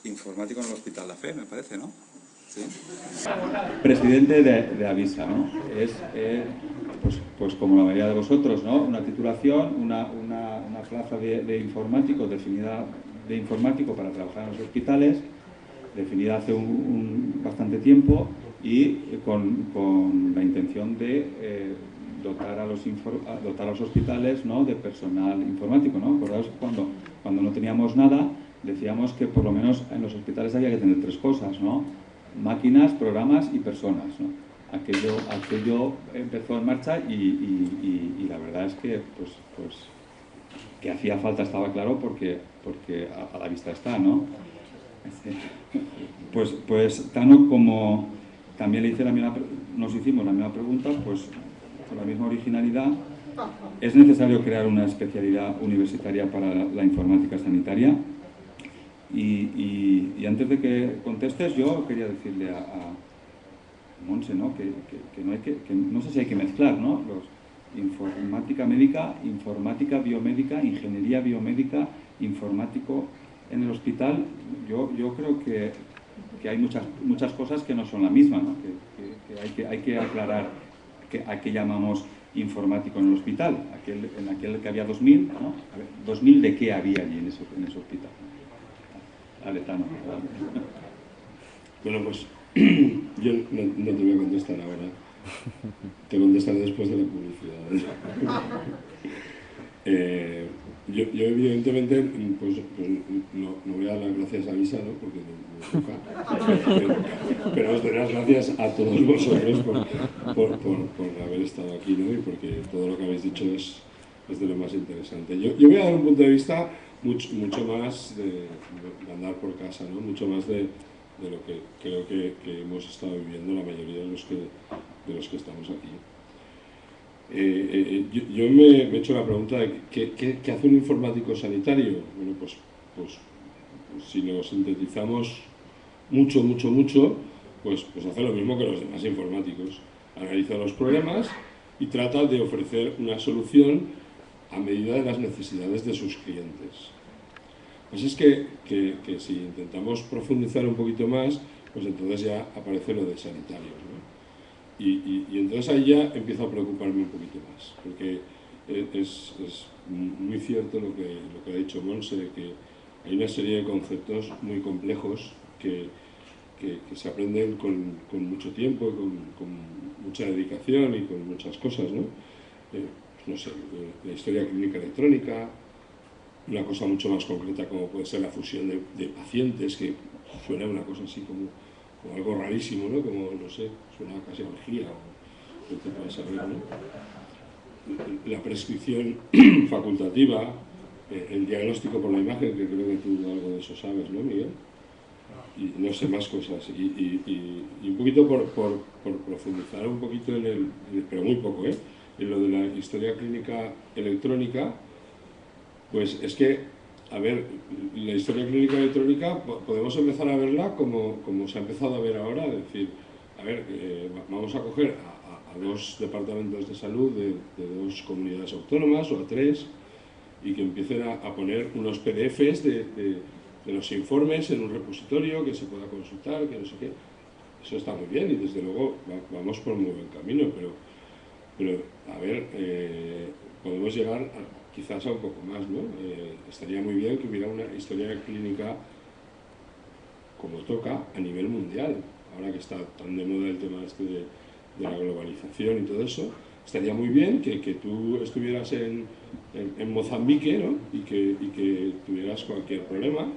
informático en el Hospital La Fe, me parece, ¿no? ¿Sí? Presidente de Avisa, ¿no? Es, pues como la mayoría de vosotros, ¿no? Una titulación, una plaza de informático, definida de informático para trabajar en los hospitales, definida hace bastante tiempo y con la intención de dotar a los hospitales, ¿no? De personal informático, ¿no? Acordaos cuando no teníamos nada, decíamos que por lo menos en los hospitales había que tener 3 cosas, ¿no? Máquinas, programas y personas, ¿no? Aquello empezó en marcha y la verdad es que pues que hacía falta, estaba claro, porque a la vista está, ¿no? Pues Tano, como también nos hicimos la misma pregunta, pues con la misma originalidad, ¿es necesario crear una especialidad universitaria para la informática sanitaria? Y antes de que contestes, yo quería decirle a Monse, ¿no? que no sé si hay que mezclar, ¿no? Informática médica, informática biomédica, ingeniería biomédica, informático en el hospital. Yo creo que hay muchas cosas que no son la misma, ¿no? Que hay que aclarar a qué llamamos informático en el hospital. En aquel que había 2.000, ¿no? A ver, ¿2.000 de qué había allí en ese hospital? Aletano. Bueno, pues yo no te voy a contestar ahora. Te contestaré después de la publicidad. Yo evidentemente pues no voy a dar las gracias a Avisa, ¿no? Porque no toca. Pero os doy las gracias a todos vosotros por haber estado aquí, ¿no? Y porque todo lo que habéis dicho es de lo más interesante. Yo voy a dar un punto de vista mucho más de andar por casa, ¿no? Mucho más de lo que creo que hemos estado viviendo la mayoría de los que estamos aquí. Yo me he hecho la pregunta de ¿qué hace un informático sanitario? Bueno, pues si lo sintetizamos mucho, pues hace lo mismo que los demás informáticos. Analiza los problemas y trata de ofrecer una solución a medida de las necesidades de sus clientes. Pues es que si intentamos profundizar un poquito más, pues entonces ya aparece lo de sanitarios, ¿no? Y entonces ahí ya empiezo a preocuparme un poquito más, porque es muy cierto lo que ha dicho Monse, que hay una serie de conceptos muy complejos que se aprenden con mucho tiempo, con mucha dedicación y con muchas cosas, ¿no? No sé, la historia clínica electrónica, una cosa mucho más concreta como puede ser la fusión de pacientes, que suena una cosa así como algo rarísimo, ¿no? Como, no sé, suena casi a orgía, o no te puedes saber, ¿no? La prescripción facultativa, el diagnóstico por la imagen, que creo que tú algo de eso sabes, ¿no, Miguel? Y no sé, más cosas. Y un poquito por profundizar un poquito pero muy poco, en lo de la historia clínica electrónica, pues es que a ver, la historia clínica electrónica podemos empezar a verla como se ha empezado a ver ahora, es decir, a ver, vamos a coger a dos departamentos de salud de dos comunidades autónomas o a tres y que empiecen a poner unos PDFs de los informes en un repositorio que se pueda consultar, que no sé qué. Eso está muy bien y desde luego vamos por muy buen camino, pero a ver, podemos llegar quizás a un poco más, ¿no? Estaría muy bien que hubiera una historia clínica como toca a nivel mundial, ahora que está tan de moda el tema este de la globalización y todo eso. Estaría muy bien que tú estuvieras en Mozambique, ¿no? y que tuvieras cualquier problema,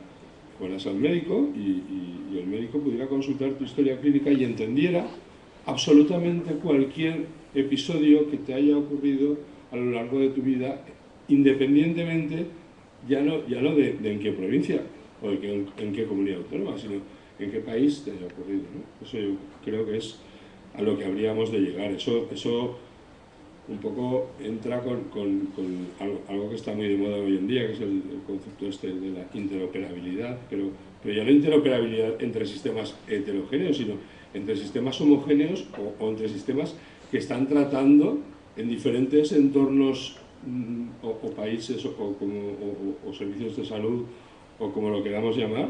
fueras al médico y el médico pudiera consultar tu historia clínica y entendiera absolutamente cualquier episodio que te haya ocurrido a lo largo de tu vida, independientemente ya no de en qué provincia o en qué comunidad autónoma, sino en qué país te haya ocurrido, ¿no? Eso yo creo que es a lo que habríamos de llegar. Eso un poco entra con algo que está muy de moda hoy en día, que es el concepto este de la interoperabilidad, pero ya no interoperabilidad entre sistemas heterogéneos, sino entre sistemas homogéneos o entre sistemas que están tratando en diferentes entornos o países o servicios de salud o como lo queramos llamar,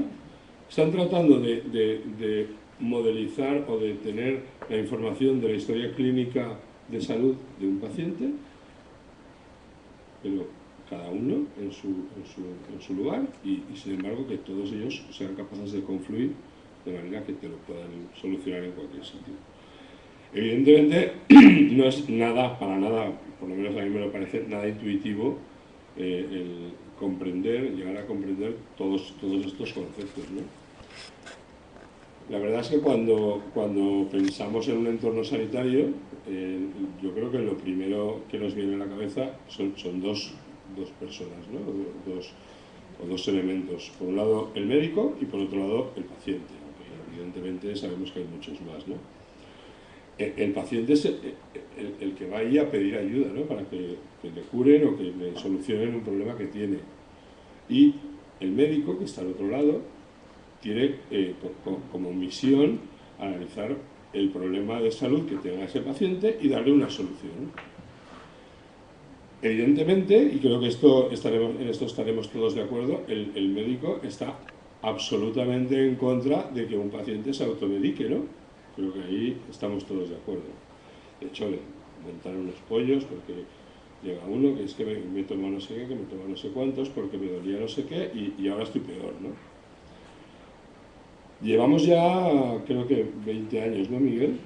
están tratando de modelizar o de tener la información de la historia clínica de salud de un paciente, pero cada uno en su lugar y sin embargo que todos ellos sean capaces de confluir de manera que te lo puedan solucionar en cualquier sitio. Evidentemente no es nada, para nada, por lo menos a mí me lo parece, nada intuitivo el comprender, llegar a comprender todos estos conceptos, ¿no? La verdad es que cuando pensamos en un entorno sanitario, yo creo que lo primero que nos viene a la cabeza son dos personas, ¿no? Dos elementos. Por un lado el médico y por otro lado el paciente. Evidentemente sabemos que hay muchos más, ¿no? El paciente es el que va ahí a pedir ayuda, ¿no? Para que le curen o que le solucionen un problema que tiene. Y el médico, que está al otro lado, tiene como misión analizar el problema de salud que tenga ese paciente y darle una solución. Evidentemente, y creo que en esto estaremos todos de acuerdo, el médico está absolutamente en contra de que un paciente se automedique, ¿no? Creo que ahí estamos todos de acuerdo. De hecho, le montan unos pollos porque llega uno que es que me toma no sé qué, que me toma no sé cuántos, porque me dolía no sé qué y ahora estoy peor, ¿no? Llevamos ya, creo que 20 años, ¿no, Miguel?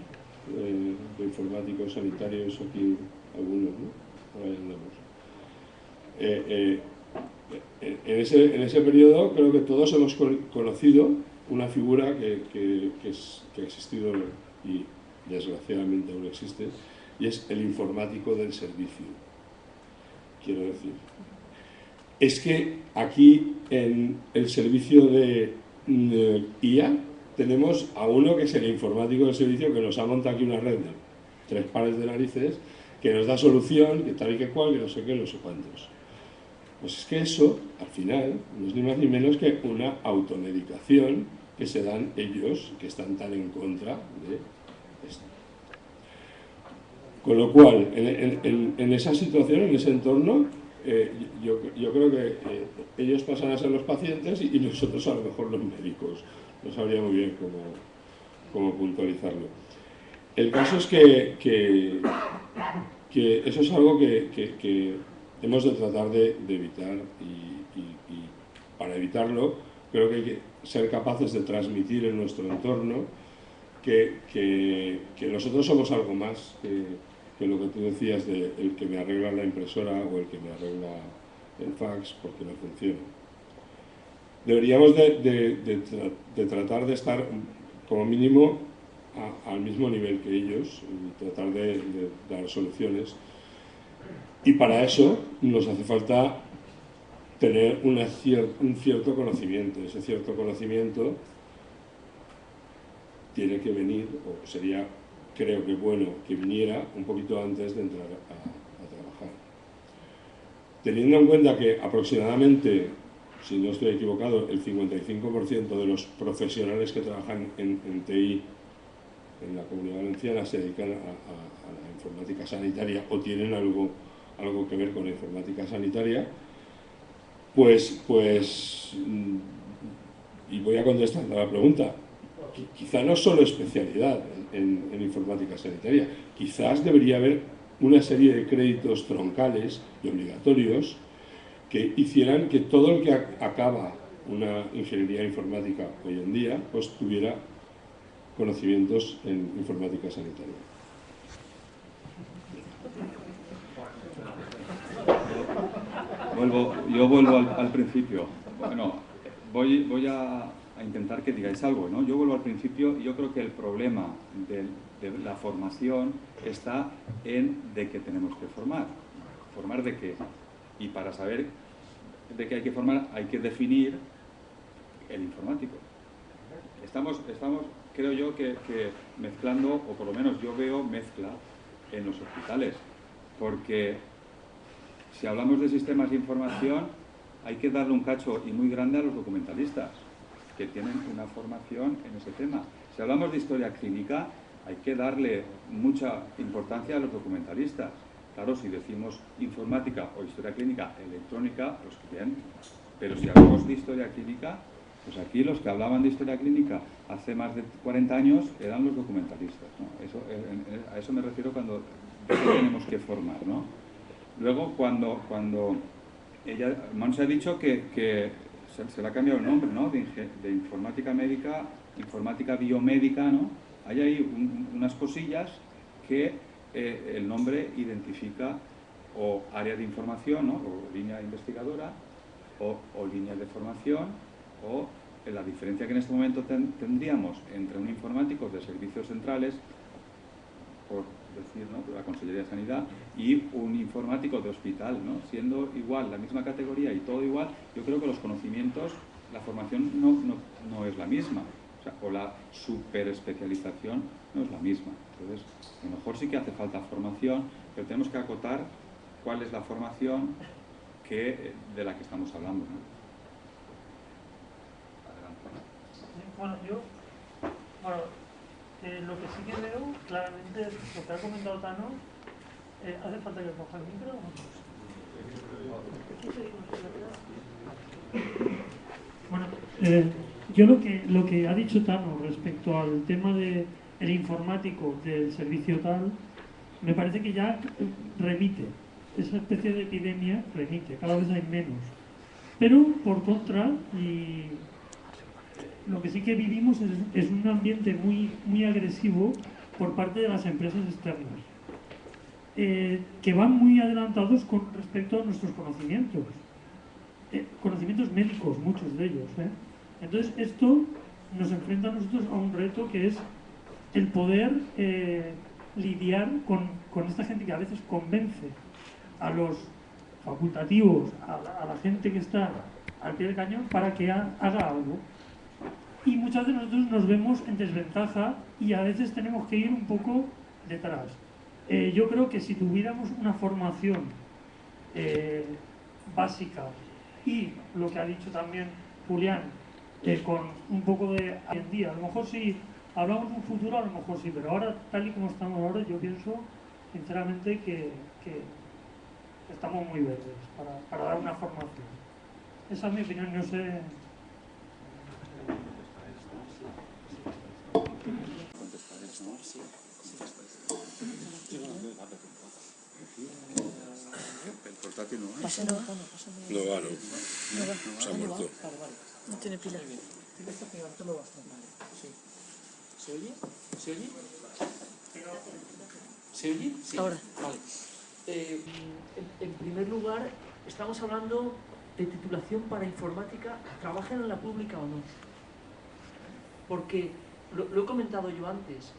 De informáticos sanitarios aquí, algunos, ¿no? Por ahí andamos. En ese periodo creo que todos hemos conocido una figura que ha existido y desgraciadamente aún existe, y es el informático del servicio. Quiero decir, es que aquí en el servicio de IA tenemos a uno que es el informático del servicio que nos ha montado aquí una red de 3 pares de narices que nos da solución, que tal y que cual, que no sé qué, no sé cuántos. Pues es que eso, al final, no es ni más ni menos que una automedicación que se dan ellos, que están tan en contra de esto. Con lo cual, en esa situación, en ese entorno, yo creo que ellos pasan a ser los pacientes y nosotros a lo mejor los médicos. No sabría muy bien cómo puntualizarlo. El caso es que eso es algo que hemos de tratar de evitar y para evitarlo creo que hay que ser capaces de transmitir en nuestro entorno que nosotros somos algo más que lo que tú decías de el que me arregla la impresora o el que me arregla el fax porque no funciona. Deberíamos de tratar de estar como mínimo al mismo nivel que ellos y tratar de dar soluciones, y para eso nos hace falta tener un cierto conocimiento. Ese cierto conocimiento tiene que venir, o sería, creo que bueno que viniera un poquito antes de entrar a trabajar. Teniendo en cuenta que aproximadamente si no estoy equivocado, el 55% de los profesionales que trabajan en TI en la Comunidad Valenciana se dedican a la informática sanitaria o tienen algo que ver con la informática sanitaria, y voy a contestar a la pregunta, quizá no solo especialidad en informática sanitaria, quizás debería haber una serie de créditos troncales y obligatorios que hicieran que todo el que acaba una ingeniería informática hoy en día pues tuviera conocimientos en informática sanitaria. Yo vuelvo al principio. Bueno, voy a intentar que digáis algo, ¿no? Yo vuelvo al principio y yo creo que el problema de la formación está en de que tenemos que formar. ¿Formar de qué? Y para saber de qué hay que formar hay que definir el informático. Estamos creo yo que mezclando, o por lo menos yo veo mezcla en los hospitales, porque si hablamos de sistemas de información hay que darle un cacho y muy grande a los documentalistas, que tienen una formación en ese tema. Si hablamos de historia clínica hay que darle mucha importancia a los documentalistas. Claro, si decimos informática o historia clínica electrónica, pues bien, pero si hablamos de historia clínica, pues aquí los que hablaban de historia clínica hace más de 40 años eran los documentalistas, ¿no? A eso me refiero cuando tenemos que formar, ¿no? Luego, cuando Montse ha dicho que se le ha cambiado el nombre, ¿no? De informática médica, informática biomédica, ¿no? Hay ahí unas cosillas que el nombre identifica o área de información, ¿no? O línea investigadora, o línea de formación, o la diferencia que en este momento tendríamos entre un informático de servicios centrales, por decir, ¿no?, la Consellería de Sanidad, y un informático de hospital, ¿no? Siendo igual, la misma categoría y todo igual, yo creo que los conocimientos, la formación no es la misma, o la superespecialización no es la misma. Entonces, a lo mejor sí que hace falta formación, pero tenemos que acotar cuál es la formación de la que estamos hablando, ¿no? Lo que sí que veo claramente es lo que ha comentado Tano. ¿Hace falta que coja el micro o no? Yo lo que ha dicho Tano respecto al tema del informático del servicio tal, me parece que ya remite, esa especie de epidemia remite, cada vez hay menos. Pero por contra, y lo que sí que vivimos es un ambiente muy agresivo por parte de las empresas externas, que van muy adelantados con respecto a nuestros conocimientos, conocimientos médicos, muchos de ellos, ¿eh? Entonces esto nos enfrenta a nosotros a un reto que es el poder lidiar con esta gente que a veces convence a los facultativos, a la gente que está al pie del cañón para que haga algo. Y muchas veces nosotros nos vemos en desventaja y a veces tenemos que ir un poco detrás. Yo creo que si tuviéramos una formación básica y lo que ha dicho también Julián, con un poco de hoy en día, a lo mejor si hablamos de un futuro, a lo mejor sí, pero ahora, tal y como estamos ahora, yo pienso sinceramente que estamos muy verdes para dar una formación. Esa es mi opinión, no sé. El portátil no va. Pásalo. No va, no. Se ha muerto. No tiene pila. Tienes que levantártelo bastante. Sí. ¿Se oye? ¿Se oye? ¿Se oye? Sí. Ahora. Vale. En primer lugar, estamos hablando de titulación para informática, ¿trabajan en la pública o no? Porque, lo he comentado yo antes,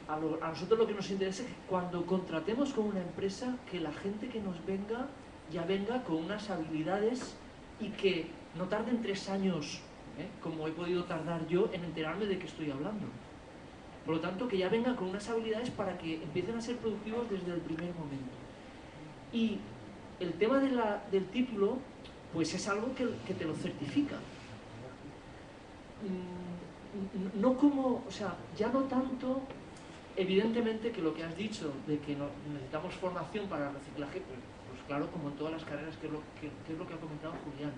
a nosotros lo que nos interesa es que cuando contratemos con una empresa, que la gente que nos venga, ya venga con unas habilidades y que no tarden 3 años, como he podido tardar yo en enterarme de qué estoy hablando. Por lo tanto, que ya venga con unas habilidades para que empiecen a ser productivos desde el primer momento. Y el tema del título, pues es algo que te lo certifica. No como, o sea, ya no tanto, evidentemente que lo que has dicho, de que necesitamos formación para el reciclaje, pues claro, como en todas las carreras, que es lo que ha comentado Julián.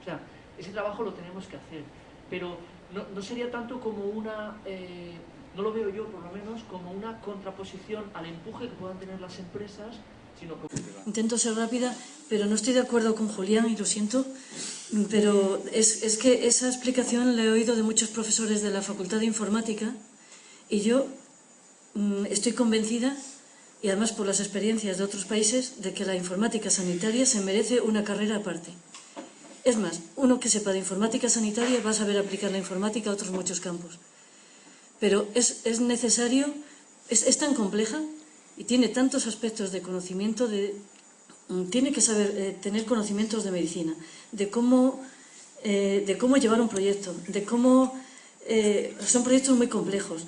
O sea, ese trabajo lo tenemos que hacer, pero no sería tanto como una, no lo veo yo por lo menos, como una contraposición al empuje que puedan tener las empresas, sino como... Intento ser rápida, pero no estoy de acuerdo con Julián y lo siento, pero es que esa explicación la he oído de muchos profesores de la Facultad de Informática y yo estoy convencida, y además por las experiencias de otros países, de que la informática sanitaria se merece una carrera aparte. Es más, uno que sepa de informática sanitaria va a saber aplicar la informática a otros muchos campos. Pero es necesario, es tan compleja y tiene tantos aspectos de conocimiento, tiene que saber tener conocimientos de medicina, de cómo llevar un proyecto, de cómo... son proyectos muy complejos.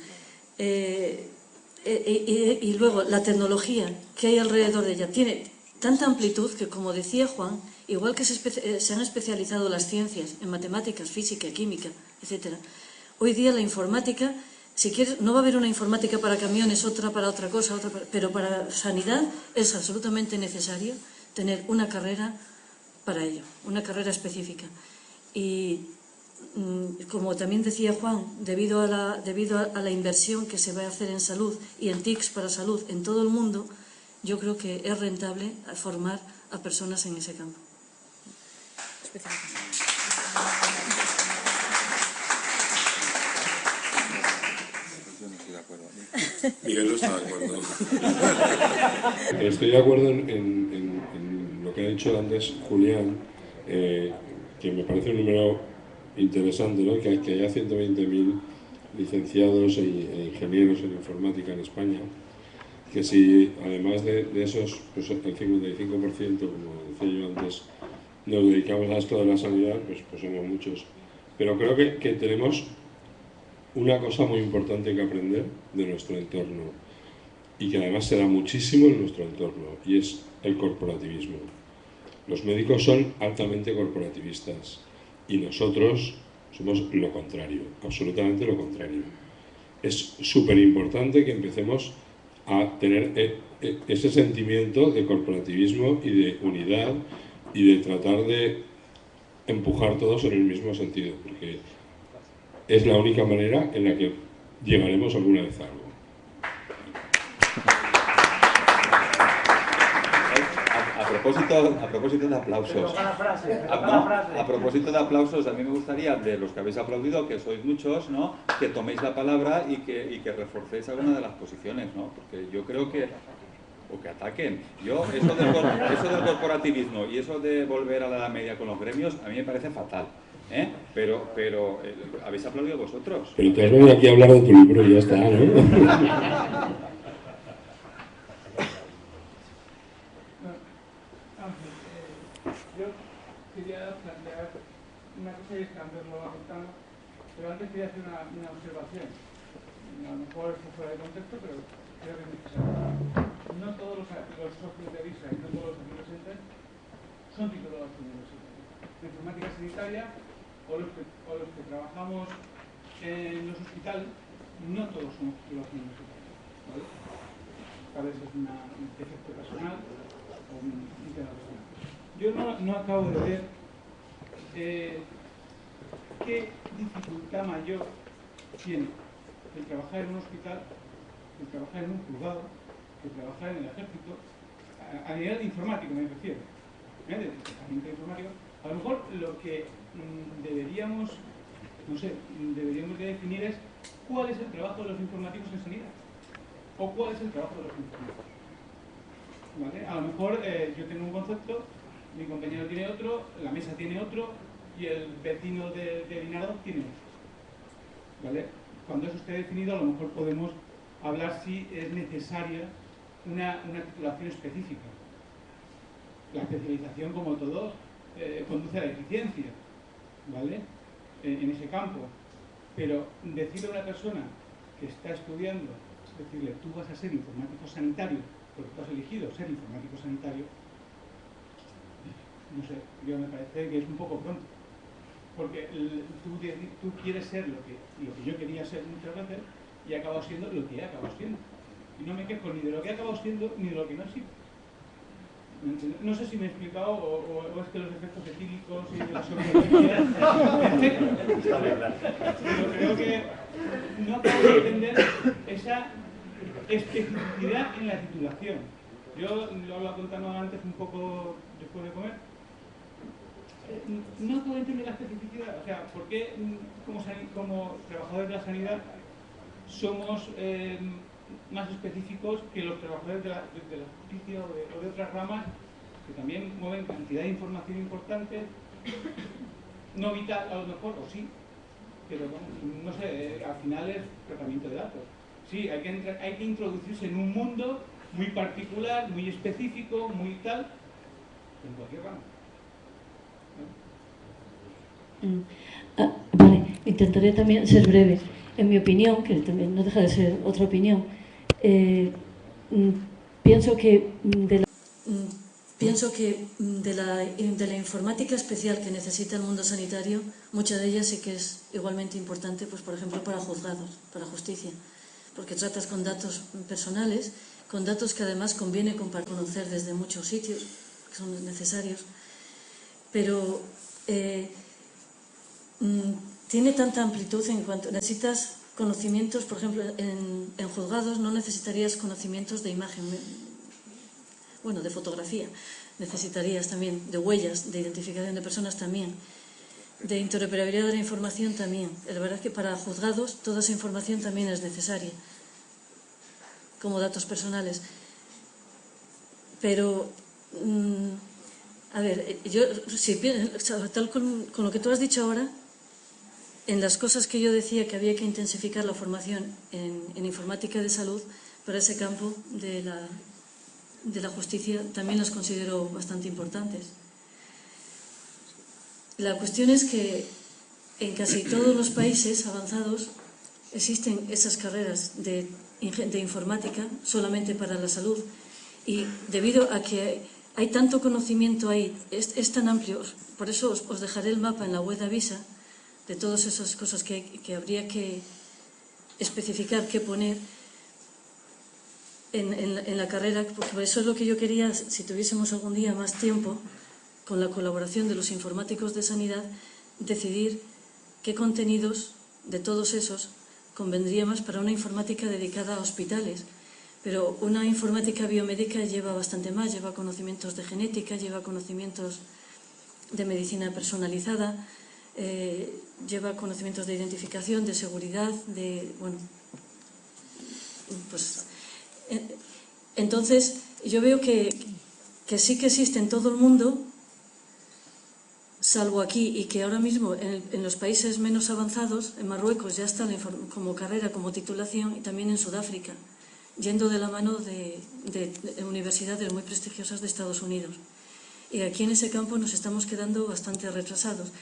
Y luego la tecnología que hay alrededor de ella tiene tanta amplitud que, como decía Juan, igual que se han especializado las ciencias en matemáticas, física, química, etc. Hoy día la informática, si quieres, no va a haber una informática para camiones, otra para otra cosa, pero para sanidad es absolutamente necesario tener una carrera para ello, una carrera específica. Y como también decía Juan, debido a la inversión que se va a hacer en salud y en TICs para salud en todo el mundo, yo creo que es rentable formar a personas en ese campo. Yo no estoy de acuerdo. Miguel no está de acuerdo. Estoy de acuerdo en lo que ha dicho antes Julián, que me parece un número interesante, ¿no? Que haya 120.000 licenciados e ingenieros en informática en España, que si además de esos, pues el 55%, como decía yo antes, nos dedicamos a esto de la sanidad, pues somos muchos. Pero creo que tenemos una cosa muy importante que aprender de nuestro entorno, y que además se da muchísimo en nuestro entorno, y es el corporativismo. Los médicos son altamente corporativistas y nosotros somos lo contrario, absolutamente lo contrario. Es súper importante que empecemos a tener ese sentimiento de corporativismo y de unidad y de tratar de empujar todos en el mismo sentido, porque es la única manera en la que llegaremos alguna vez a algo. A propósito de aplausos, a propósito de aplausos, a mí me gustaría, de los que habéis aplaudido, que sois muchos, ¿no?, que toméis la palabra y que reforcéis alguna de las posiciones, ¿no?, porque yo creo que, o que ataquen. Yo, eso del corporativismo y eso de volver a la Edad Media con los gremios, a mí me parece fatal. Pero habéis aplaudido vosotros. Pero te has venido aquí a hablar de tu libro y ya está, ¿no? Yo quería plantear una cosa y es que Andrés lo va contando, pero antes quería hacer una observación. A lo mejor esto fuera de contexto, pero creo que es necesario. No todos los socios de Visa y no todos los aquí presentes son titulados universitarios. La informática sanitaria o los que trabajamos en los hospitales, no todos somos titulados universitarios, ¿vale? A veces es un defecto personal o un tema personal. Yo no acabo de ver qué dificultad mayor tiene el trabajar en un hospital, el trabajar en un juzgado, el trabajar en el ejército, a nivel informático me refiero, de informático. A lo mejor lo que deberíamos de definir es cuál es el trabajo de los informáticos en sanidad, o cuál es el trabajo de los informáticos. ¿Vale? A lo mejor yo tengo un concepto, mi compañero tiene otro, la mesa tiene otro y el vecino de Vinardo tiene otro. ¿Vale? Cuando eso esté definido, a lo mejor podemos hablar si es necesaria una titulación específica. La especialización, como todo, conduce a la eficiencia, ¿vale? En ese campo. Pero decirle a una persona que está estudiando, decirle, tú vas a ser informático sanitario, porque tú has elegido ser informático sanitario, no sé, yo me parece que es un poco pronto. Porque tú quieres ser lo que yo quería ser muchas veces y he acabado siendo lo que he acabado siendo. Y no me quejo ni de lo que he acabado siendo ni de lo que no he sido. No sé si me he explicado o es que los efectos etílicos y de la sobrevivencia, pero creo que no acabo de entender esa especificidad en la titulación. Yo lo hablaba contando antes un poco después de comer. No acabo de entender la especificidad. O sea, ¿por qué como trabajadores de la sanidad somos más específicos que los trabajadores de la justicia o de otras ramas que también mueven cantidad de información importante, no vital a lo mejor, o sí, pero no sé, al final es tratamiento de datos. Sí, hay que introducirse en un mundo muy particular, muy específico, muy tal, en cualquier rama. Vale, intentaré también ser breve. En mi opinión, que también no deja de ser otra opinión, pienso que de la informática especial que necesita el mundo sanitario, mucha de ella sí que es igualmente importante, pues por ejemplo para juzgados, para justicia, porque tratas con datos personales, con datos que además conviene conocer desde muchos sitios, que son necesarios, pero tiene tanta amplitud en cuanto necesitas conocimientos, por ejemplo, en juzgados no necesitarías conocimientos de imagen, bueno, de fotografía, necesitarías también de huellas, de identificación de personas también, de interoperabilidad de la información también. La verdad es que para juzgados toda esa información también es necesaria, como datos personales. Pero, a ver, yo, si, tal con lo que tú has dicho ahora, en las cosas que yo decía que había que intensificar la formación en informática de salud, para ese campo de la justicia también las considero bastante importantes. La cuestión es que en casi todos los países avanzados existen esas carreras de informática solamente para la salud, y debido a que hay tanto conocimiento ahí, es tan amplio, por eso os dejaré el mapa en la web de Avisa de todas esas cosas que habría que especificar, que poner en la carrera, porque eso es lo que yo quería, si tuviésemos algún día más tiempo, con la colaboración de los informáticos de sanidad, decidir qué contenidos de todos esos convendría más para una informática dedicada a hospitales. Pero una informática biomédica lleva bastante más, lleva conocimientos de genética, lleva conocimientos de medicina personalizada, lleva conocimientos de identificación, de seguridad, bueno, pues entonces yo veo que sí que existe en todo el mundo, salvo aquí, y que ahora mismo en los países menos avanzados, en Marruecos ya está como carrera, como titulación, y también en Sudáfrica, yendo de la mano de universidades muy prestigiosas de Estados Unidos. Y aquí en ese campo nos estamos quedando bastante retrasados,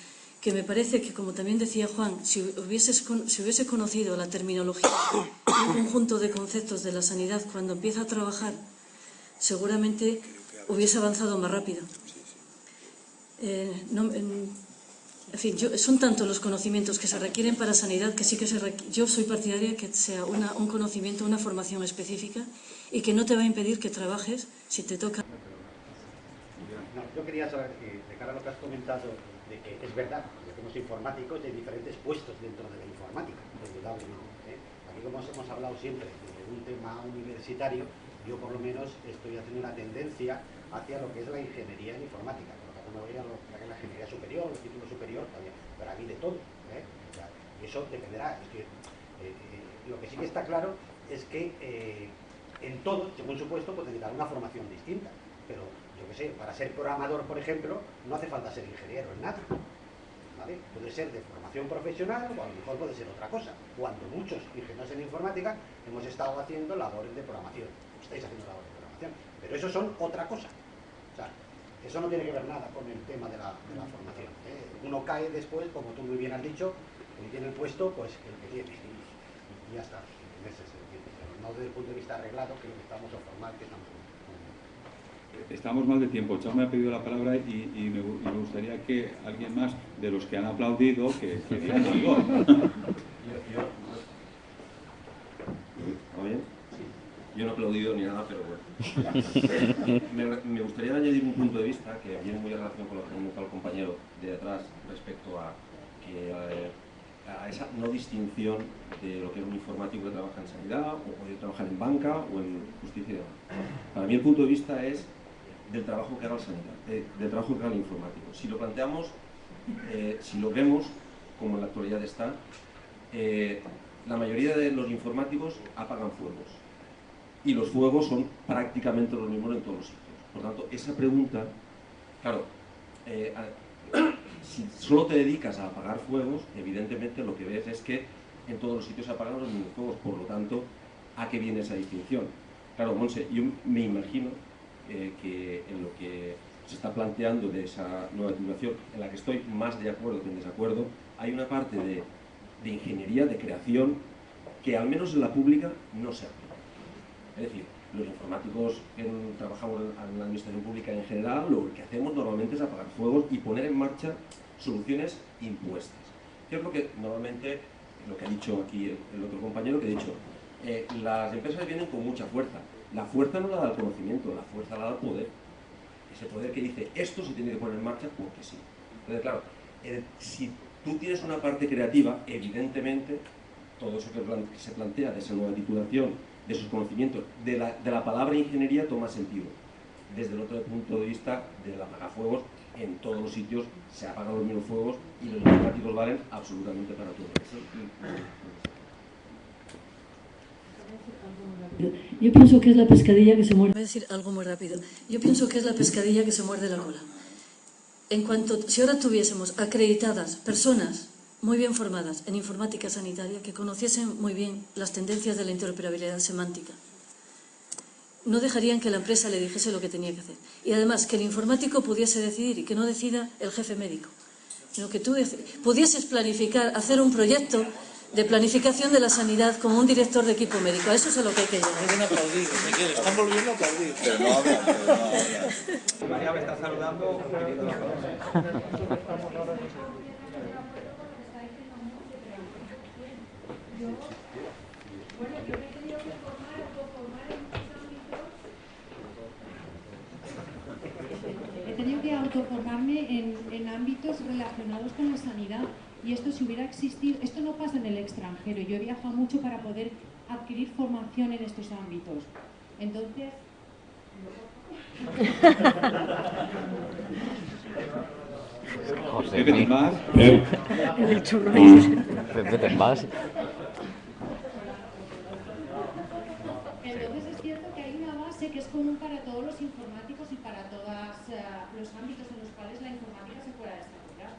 que me parece que, como también decía Juan, si hubiese conocido la terminología, un conjunto de conceptos de la sanidad cuando empieza a trabajar, seguramente hubiese avanzado más rápido. En fin, son tantos los conocimientos que se requieren para sanidad que sí que yo soy partidaria que sea un conocimiento, una formación específica, y que no te va a impedir que trabajes si te toca. No, yo quería saber, de cara a lo que has comentado, de que es verdad, que tenemos informáticos de diferentes puestos dentro de la informática, indudablemente. Aquí, como hemos hablado siempre de un tema universitario, yo por lo menos estoy haciendo una tendencia hacia lo que es la ingeniería en informática. Por lo tanto, me voy a lo que es la ingeniería superior, el título superior también, pero aquí de todo. O sea, eso dependerá. Es que, lo que sí que está claro es que en todo, según su puesto, pues necesitará una formación distinta. Pero, yo qué sé, para ser programador, por ejemplo, no hace falta ser ingeniero en nada. ¿Vale? Puede ser de formación profesional o a lo mejor puede ser otra cosa. Cuando muchos ingenieros en informática hemos estado haciendo labores de programación. Estáis haciendo labores de programación. Pero eso son otra cosa. O sea, eso no tiene que ver nada con el tema de la formación. Uno cae después, como tú muy bien has dicho, el que tiene el puesto, pues el que tiene. Y ya está. En ese sentido. Pero no desde el punto de vista arreglado, que es lo que estamos a formar, que estamos. estamos mal de tiempo. Chao me ha pedido la palabra y me gustaría que alguien más de los que han aplaudido que digan algo. ¿Oye? Yo no he aplaudido ni nada, pero bueno. Me gustaría añadir un punto de vista que viene muy en relación con lo que comentaba el compañero de atrás respecto a esa no distinción de lo que es un informático que trabaja en sanidad o puede trabajar en banca o en justicia y demás. Para mí el punto de vista es del trabajo que haga el sanidad, del trabajo que haga el informático. Si lo planteamos, si lo vemos como en la actualidad está, la mayoría de los informáticos apagan fuegos y los fuegos son prácticamente los mismos en todos los sitios. Por tanto, esa pregunta, claro, si solo te dedicas a apagar fuegos, evidentemente lo que ves es que en todos los sitios se apagan los mismos fuegos, por lo tanto, ¿a qué viene esa distinción? Claro, Monse, yo me imagino que en lo que se está planteando de esa nueva titulación, en la que estoy más de acuerdo que en desacuerdo, hay una parte de ingeniería, de creación, que al menos en la pública no se aplica. Es decir, los informáticos que trabajamos en la administración pública en general, lo que hacemos normalmente es apagar fuegos y poner en marcha soluciones impuestas. ¿Qué es lo que normalmente, lo que ha dicho aquí el otro compañero, que ha dicho, las empresas vienen con mucha fuerza. La fuerza no la da el conocimiento, la fuerza la da el poder. Ese poder que dice, esto se tiene que poner en marcha porque sí. Entonces, claro, si tú tienes una parte creativa, evidentemente, todo eso que se plantea de esa nueva titulación, de sus conocimientos, de la palabra ingeniería toma sentido. Desde el otro punto de vista del apagafuegos, en todos los sitios se apagan los mismos fuegos y los informáticos valen absolutamente para todo. Yo pienso que es la pescadilla que se muerde. Voy a decir algo muy rápido. Yo pienso que es la pescadilla que se muerde la cola. En cuanto, si ahora tuviésemos acreditadas personas muy bien formadas en informática sanitaria, que conociesen muy bien las tendencias de la interoperabilidad semántica, no dejarían que la empresa le dijese lo que tenía que hacer. Y además, que el informático pudiese decidir y que no decida el jefe médico, sino que tú pudieses planificar, hacer un proyecto de planificación de la sanidad como un director de equipo médico. A eso es a lo que hay que llegar. Están aplaudidos, Miguel, están volviendo a aplaudir. Pero no habla. María me está saludando. He tenido que autoformarme en ámbitos relacionados con la sanidad. Y esto, si hubiera existido, esto no pasa en el extranjero. Yo he viajado mucho para poder adquirir formación en estos ámbitos. Entonces... José, ¿Qué más? El churro ese. ¿Te vas? Entonces es cierto que hay una base que es común para todos los informáticos y para todos los ámbitos en los cuales la informática se pueda desarrollar.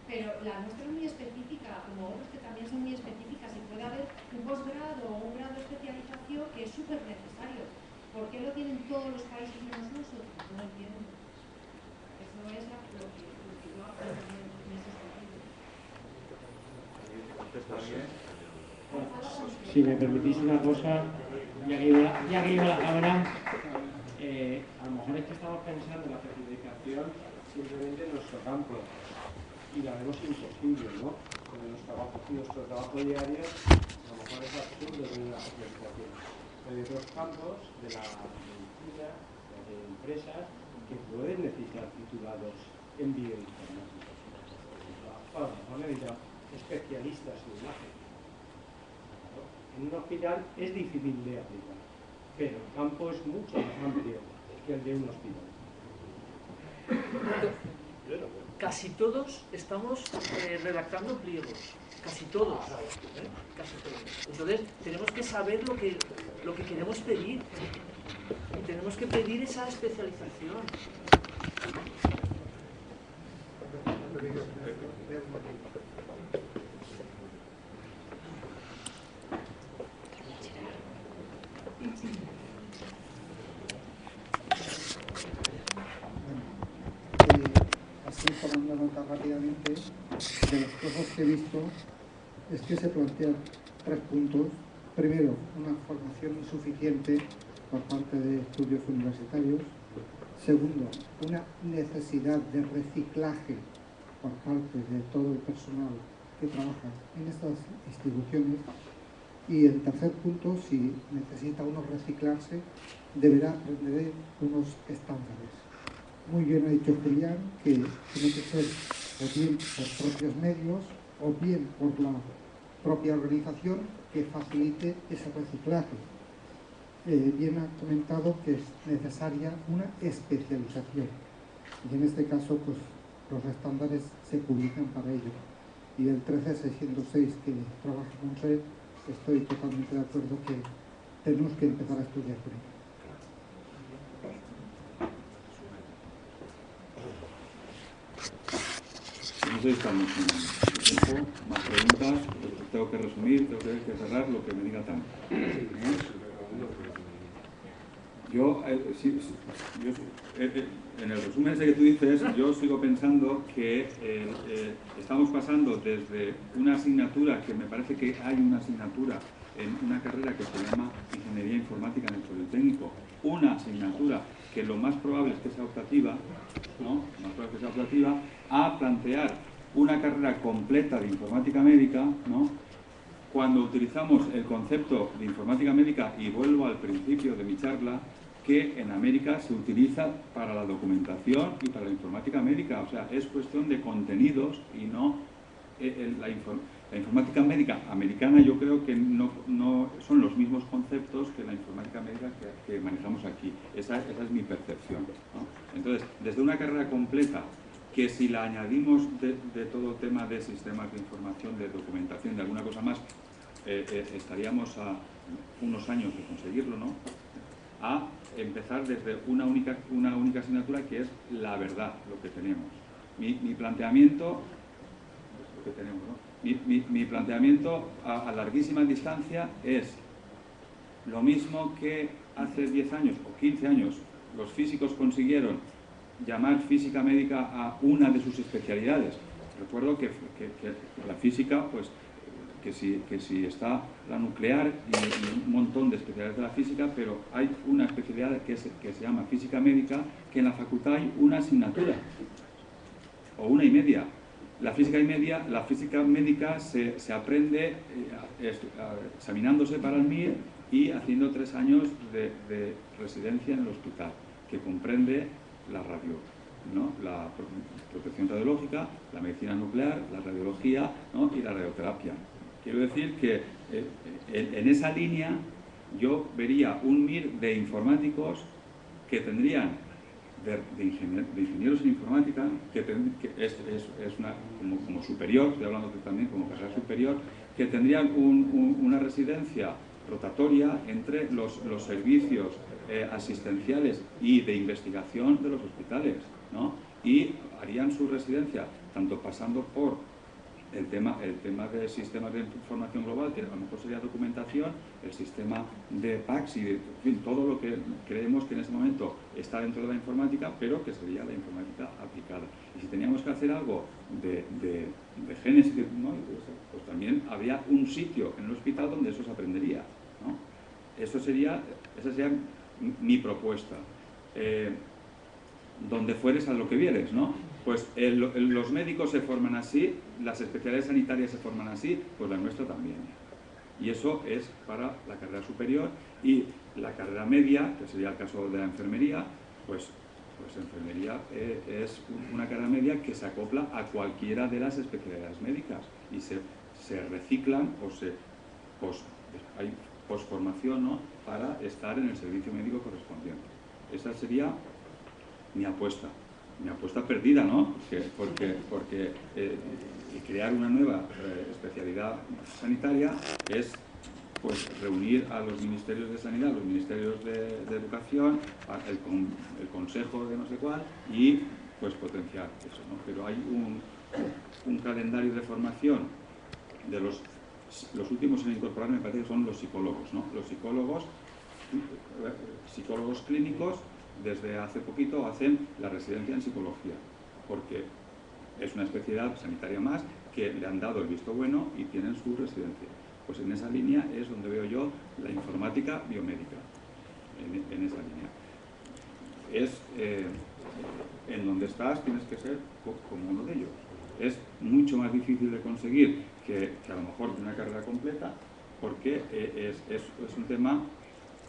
Pero la nuestra es muy específica, como otros que también son muy específicas, y puede haber un posgrado o un grado de especialización que es súper necesario. ¿Por qué lo tienen todos los países menos nosotros? No entiendo. Eso es lo que yo aprendo en ese sentido. Si me permitís una cosa, ya que llevo la cámara, a lo mejor es que estamos pensando en la certificación simplemente en nuestro campo y la vemos imposible, ¿no? Porque nuestro trabajo diario a lo mejor es absurdo tener una certificación. Pero hay otros campos de la medicina, de empresas, que pueden necesitar titulados en bioinformática. A lo mejor necesitan especialistas en imagen. En un hospital es difícil de aplicar, pero el campo es mucho más amplio que el de un hospital. Casi todos estamos redactando pliegos, casi todos, casi todos. Entonces tenemos que saber lo que queremos pedir y tenemos que pedir esa especialización. Así tomando nota rápidamente de las cosas que he visto, es que se plantean 3 puntos. Primero, una formación insuficiente por parte de estudios universitarios. Segundo, una necesidad de reciclaje por parte de todo el personal que trabaja en estas instituciones. Y en tercer punto, si necesita uno reciclarse, deberá aprender unos estándares. Muy bien ha dicho Julián que tiene que ser o bien por propios medios o bien por la propia organización que facilite ese reciclaje. Bien ha comentado que es necesaria una especialización y en este caso pues los estándares se publican para ello. Y el 13606 que trabaja con SED, estoy totalmente de acuerdo que tenemos que empezar a estudiar por ello. No sé si estamos en tiempo, más preguntas, tengo que resumir, tengo que cerrar lo que me diga Tan. En el resumen ese que tú dices, yo sigo pensando que estamos pasando desde una asignatura, que me parece que hay una asignatura en una carrera que se llama Ingeniería Informática en el Politécnico, una asignatura que lo más probable es que sea optativa, ¿no? Más probable que sea optativa, a plantear una carrera completa de informática médica, ¿no? Cuando utilizamos el concepto de informática médica, y vuelvo al principio de mi charla, que en América se utiliza para la documentación y para la informática médica, o sea, es cuestión de contenidos y no la informática médica americana. Yo creo que no son los mismos conceptos que la informática médica que manejamos aquí. Esa es mi percepción, ¿no? Entonces, desde una carrera completa, que si la añadimos de todo tema de sistemas de información, de documentación, de alguna cosa más, estaríamos a unos años de conseguirlo, ¿no? A empezar desde una única asignatura, que es la verdad, lo que tenemos. Mi planteamiento, lo que tenemos, ¿no? Mi planteamiento a larguísima distancia es lo mismo que hace 10 años o 15 años los físicos consiguieron llamar física médica a una de sus especialidades. Recuerdo que la física, pues, que si está la nuclear y un montón de especialidades de la física, pero hay una especialidad que se llama física médica, que en la facultad hay una asignatura, o una y media. La física médica se aprende examinándose para el MIR y haciendo 3 años de residencia en el hospital, que comprende la radio, ¿no? La protección radiológica, la medicina nuclear, la radiología, ¿no? Y la radioterapia. Quiero decir que en esa línea yo vería un MIR de informáticos que tendrían, de ingenieros en informática, que es como superior, estoy hablando también como carrera superior, que tendrían una residencia rotatoria entre los servicios asistenciales y de investigación de los hospitales, ¿no? Y harían su residencia tanto pasando por el tema de sistemas de información global, que a lo mejor sería documentación, el sistema de PACS y en fin, todo lo que creemos que en ese momento está dentro de la informática, pero que sería la informática aplicada. Y si teníamos que hacer algo de genes, ¿no? Pues también había un sitio en el hospital donde eso se aprendería, ¿no? Esa sería mi propuesta. Donde fueres a lo que vieres, ¿no? Pues los médicos se forman así, las especialidades sanitarias se forman así, pues la nuestra también. Y eso es para la carrera superior. Y la carrera media, que sería el caso de la enfermería, pues enfermería es una carrera media que se acopla a cualquiera de las especialidades médicas y se reciclan o hay posformación, ¿no? Para estar en el servicio médico correspondiente. Esa sería mi apuesta perdida, ¿no? Porque crear una nueva especialidad sanitaria es, pues, reunir a los ministerios de sanidad, los ministerios de educación, el consejo de no sé cuál, y pues potenciar eso, ¿no? Pero hay un calendario de formación de los últimos en incorporar, me parece que son los psicólogos, ¿no? Los psicólogos clínicos, desde hace poquito hacen la residencia en psicología, porque es una especialidad sanitaria más que le han dado el visto bueno y tienen su residencia. Pues en esa línea es donde veo yo la informática biomédica, en esa línea. en donde estás tienes que ser como uno de ellos. Es mucho más difícil de conseguir que a lo mejor de una carrera completa, porque es un tema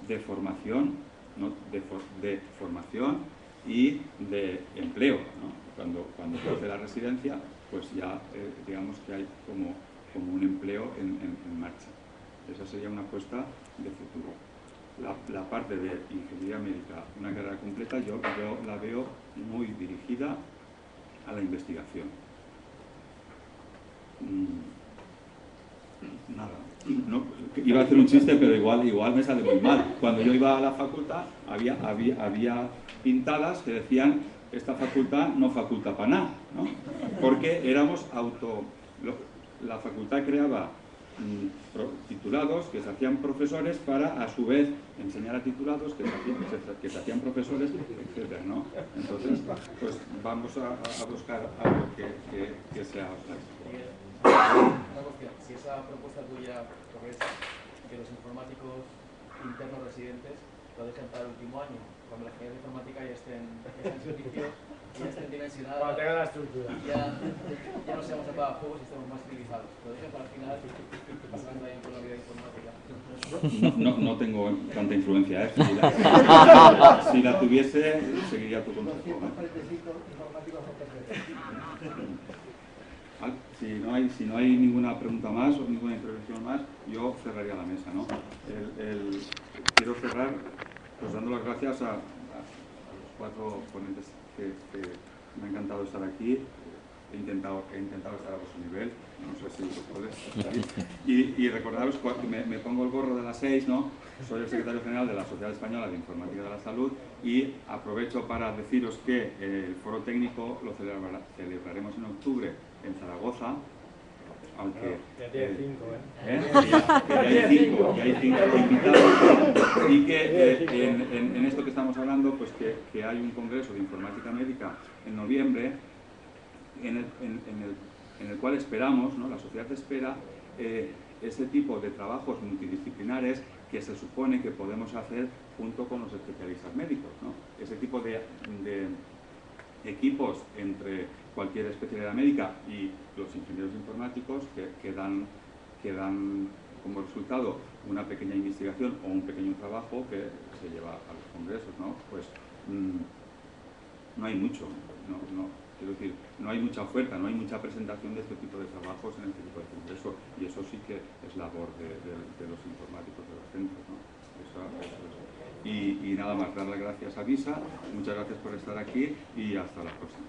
de formación, ¿no? de formación y de empleo, ¿no? Cuando se hace la residencia, pues ya digamos que hay como un empleo en marcha. Esa sería una apuesta de futuro. La parte de ingeniería médica, una carrera completa, yo la veo muy dirigida a la investigación. Nada. No, iba a hacer un chiste, pero igual me sale muy mal. Cuando yo iba a la facultad, había pintadas que decían: esta facultad no faculta para nada, ¿no? Porque éramos la facultad creaba titulados que se hacían profesores para, a su vez, enseñar a titulados que se hacían profesores, etc., ¿no? Entonces, pues vamos a buscar algo que sea práctico. Una cuestión, si esa propuesta tuya progresa, que los informáticos internos residentes lo dejen para el último año, cuando la ingeniería informática ya esté en servicio, ya estén dimensionados, cuando tengan la estructura, ya no seamos apagafuegos y estemos más civilizados. Lo dejen para el final, pasando ahí por la vida informática. No tengo tanta influencia, ¿eh? Si la tuviese, seguiría tu consejo, ¿no? Si no hay ninguna pregunta más o ninguna intervención más, yo cerraría la mesa, ¿no? Quiero cerrar pues dando las gracias a los 4 ponentes que me ha encantado estar aquí. He intentado estar a vuestro nivel, no sé si lo podéis. Y recordaros que me pongo el gorro de las 6, ¿no? Soy el secretario general de la Sociedad Española de Informática de la Salud y aprovecho para deciros que el foro técnico lo celebraremos en octubre en Zaragoza, aunque ya hay 5 invitados, y que en esto que estamos hablando, pues que hay un congreso de informática médica en noviembre, en el cual esperamos, ¿no? La sociedad espera ese tipo de trabajos multidisciplinares que se supone que podemos hacer junto con los especialistas médicos, ¿no? Ese tipo de equipos entre cualquier especialidad médica y los ingenieros informáticos que dan como resultado una pequeña investigación o un pequeño trabajo que se lleva a los congresos, ¿no? Pues no hay mucho, quiero decir, no hay mucha oferta, no hay mucha presentación de este tipo de trabajos en este tipo de congresos, y eso sí que es labor de los informáticos de los centros, ¿no? Eso es. Y nada más, dar las gracias a Visa, muchas gracias por estar aquí y hasta la próxima.